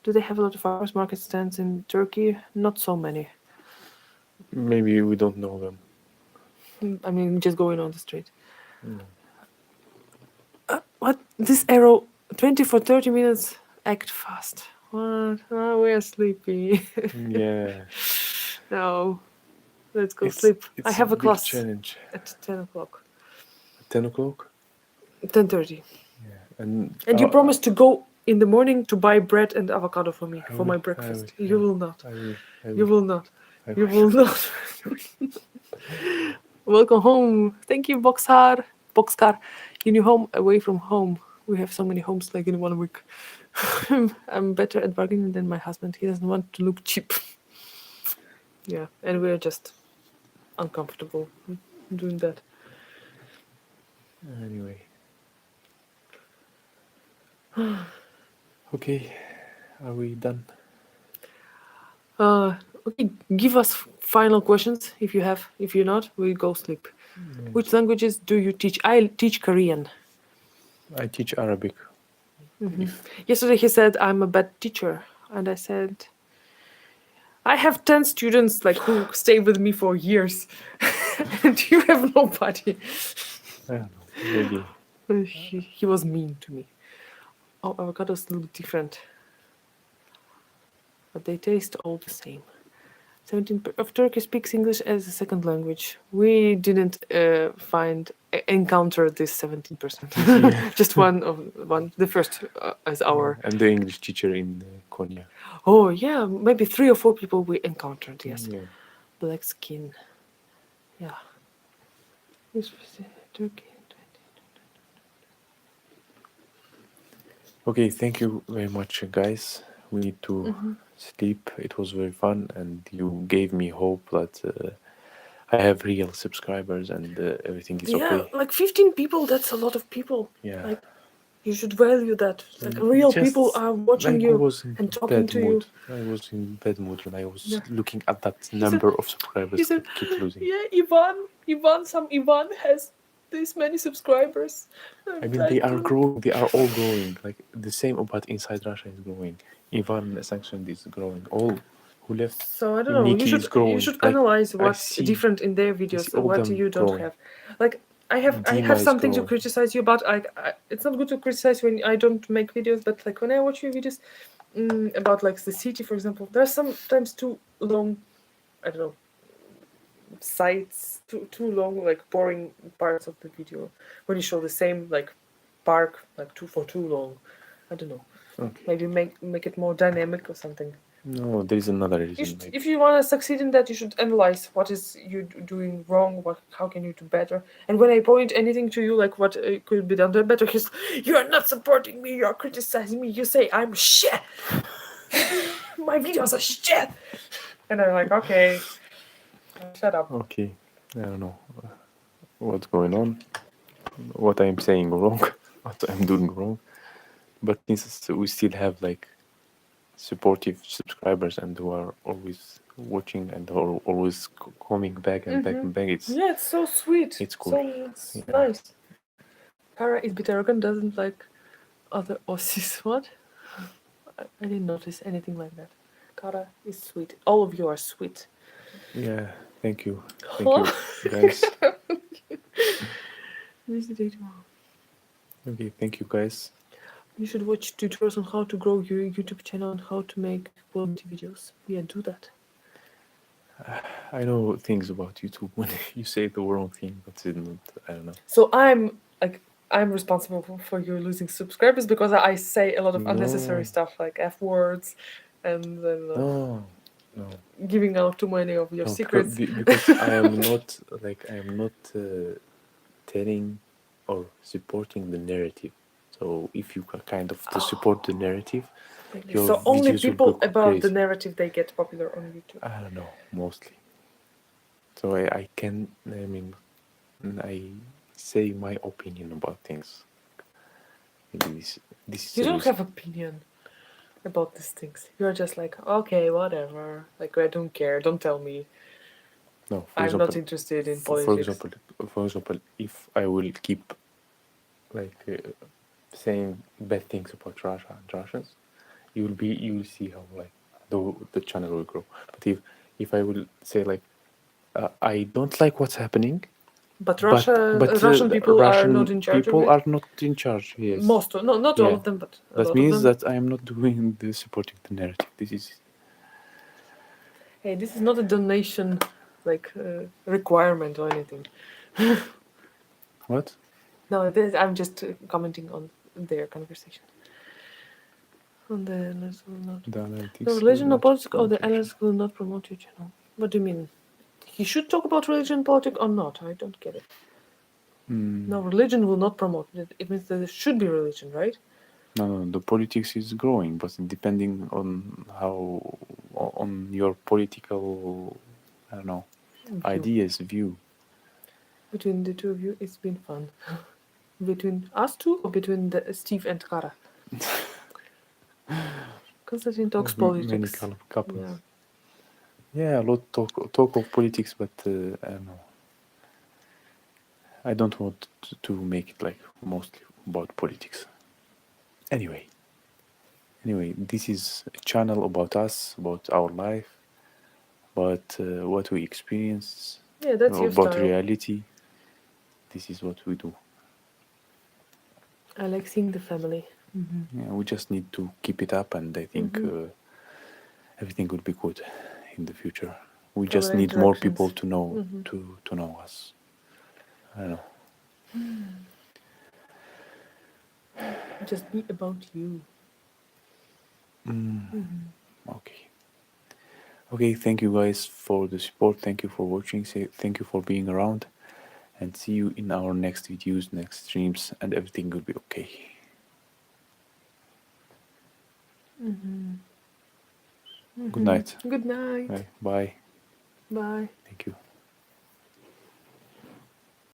Do they have a lot of farmers market stands in Turkey? Not so many. Maybe we don't know them. I mean, just going on the street. What? This arrow, 20 for 30 minutes, act fast. What? Oh, we're sleepy. Yeah. No. Let's go sleep. I have a big class challenge. at 10 o'clock. 10 o'clock? 10:30. Yeah. And you promised to go in the morning to buy bread and avocado for me, I for my will, breakfast. I You will not. will. You will not. I You will. will not. Welcome home. Thank you, Boxcar. Boxcar. In your home, away from home. We have so many homes like in 1 week. I'm better at bargaining than my husband. He doesn't want to look cheap. Yeah, and we're just uncomfortable doing that. Anyway. Okay. Are we done? Okay, give us final questions if you have. If you're not, we go sleep. Which languages do you teach? I teach Korean. I teach Arabic. Yesterday he said I'm a bad teacher, and I said I have 10 students like who stay with me for years, and you have nobody. I don't know. Maybe. He was mean to me. Oh, avocado is a little bit different, but they taste all the same. 17% of Turkey speaks English as a second language. We didn't encounter this 17%. Just one. The first as our. And the English teacher in Konya. Oh yeah, maybe 3 or 4 people we encountered. Yes, Yeah. black skin. Yeah. Turkey. Okay, thank you very much, guys. We need to Mm-hmm. sleep. It was very fun, and you gave me hope that I have real subscribers and everything is Yeah, okay. like 15 people, that's a lot of people. Yeah. Like, you should value that. Like, real people Just are watching I you was in and talking bad to you. mood. I was in bad mood when I was Yeah. looking at that He said, number of subscribers he said, keep losing. yeah, Ivan has this many subscribers. I mean, they are growing. They are all growing. Like the same about Inside Russia is growing. Ivan Sanctioned is growing. All who left. So I don't know. Nikki is You growing. should Like analyze I what's see, different in their I videos see and all what them you don't growing. have. Like, I Dima have is something to growing. criticize you about. It's not good to criticize when I don't make videos, but like when I watch your videos about like the city, for example, there are sometimes too long. I don't know, sites, too long, like boring parts of the video when you show the same like park like too long. I don't know. Okay. Maybe make it more dynamic or something. No, there is another reason. Maybe. If you want to succeed in that, you should analyze what is you doing wrong. How can you do better? And when I point anything to you, like what could be done better, because you are not supporting me, you are criticizing me. You say I'm shit. My videos are shit, and I'm like, okay, shut up. Okay, I don't know what's going on, what I'm saying wrong, what I'm doing wrong. But since we still have like supportive subscribers and who are always watching and are always coming back and back and back, Yeah, it's so sweet. it's cool. So it's nice. Kara is bit arrogant, doesn't like other Aussies. What? I didn't notice anything like that. Kara is sweet. All of you are sweet. Yeah, thank you, guys. Okay, thank you, guys. You should watch tutorials on how to grow your YouTube channel and how to make quality videos. Yeah, do that. I know things about YouTube when you say the wrong thing, but I don't know. So I'm responsible for you losing subscribers because I say a lot of unnecessary stuff like F words and No, giving out too many of your no, secrets. because I am not telling or supporting the narrative. So if you kind of to support the narrative, your So only videos will people go about the crazy. narrative they get popular on YouTube. I don't know, mostly. So I can, I mean, I say my opinion about things. Maybe this is You the don't reason. have opinion about these things. You're just like, okay, whatever. Like, I don't care. Don't tell me. No, I'm not interested in politics. For example, if I will keep like saying bad things about Russia and Russians, you will see how like the channel will grow. But if I will say like I don't like what's happening, But Russian people are not in charge of people it. are not in charge. Yes, Most, no, not all of them, but a that lot means of them. that I am not doing the supporting the narrative. This is. Hey, this is not a donation, like requirement or anything. What? No, I'm just commenting on their conversation. On the analysts will not. The religion or politics or the analysts will not promote your channel. What do you mean? He should talk about religion and politics or not? I don't get it. No, religion will not promote it. It means that there should be religion, right? No, the politics is growing, but depending on how on your political, I don't know, ideas, view. Between the two of you, it's been fun. Between us two or between Steve and Kara? Konstantin talks politics. Many kind of couples. Yeah, a lot talk of politics, but I don't know. I don't want to make it like mostly about politics. Anyway, this is a channel about us, about our life, about what we experience, that's your about style. reality. This is what we do. I like seeing the family. Yeah, we just need to keep it up, and I think everything will be good in the future. We just need more people to know to know us. I don't know. Just be about you. Okay, thank you guys for the support. Thank you for watching. Thank you for being around. and see you in our next videos, next streams, and everything will be okay. Good night. Good night. Bye. Bye. Bye. Thank you.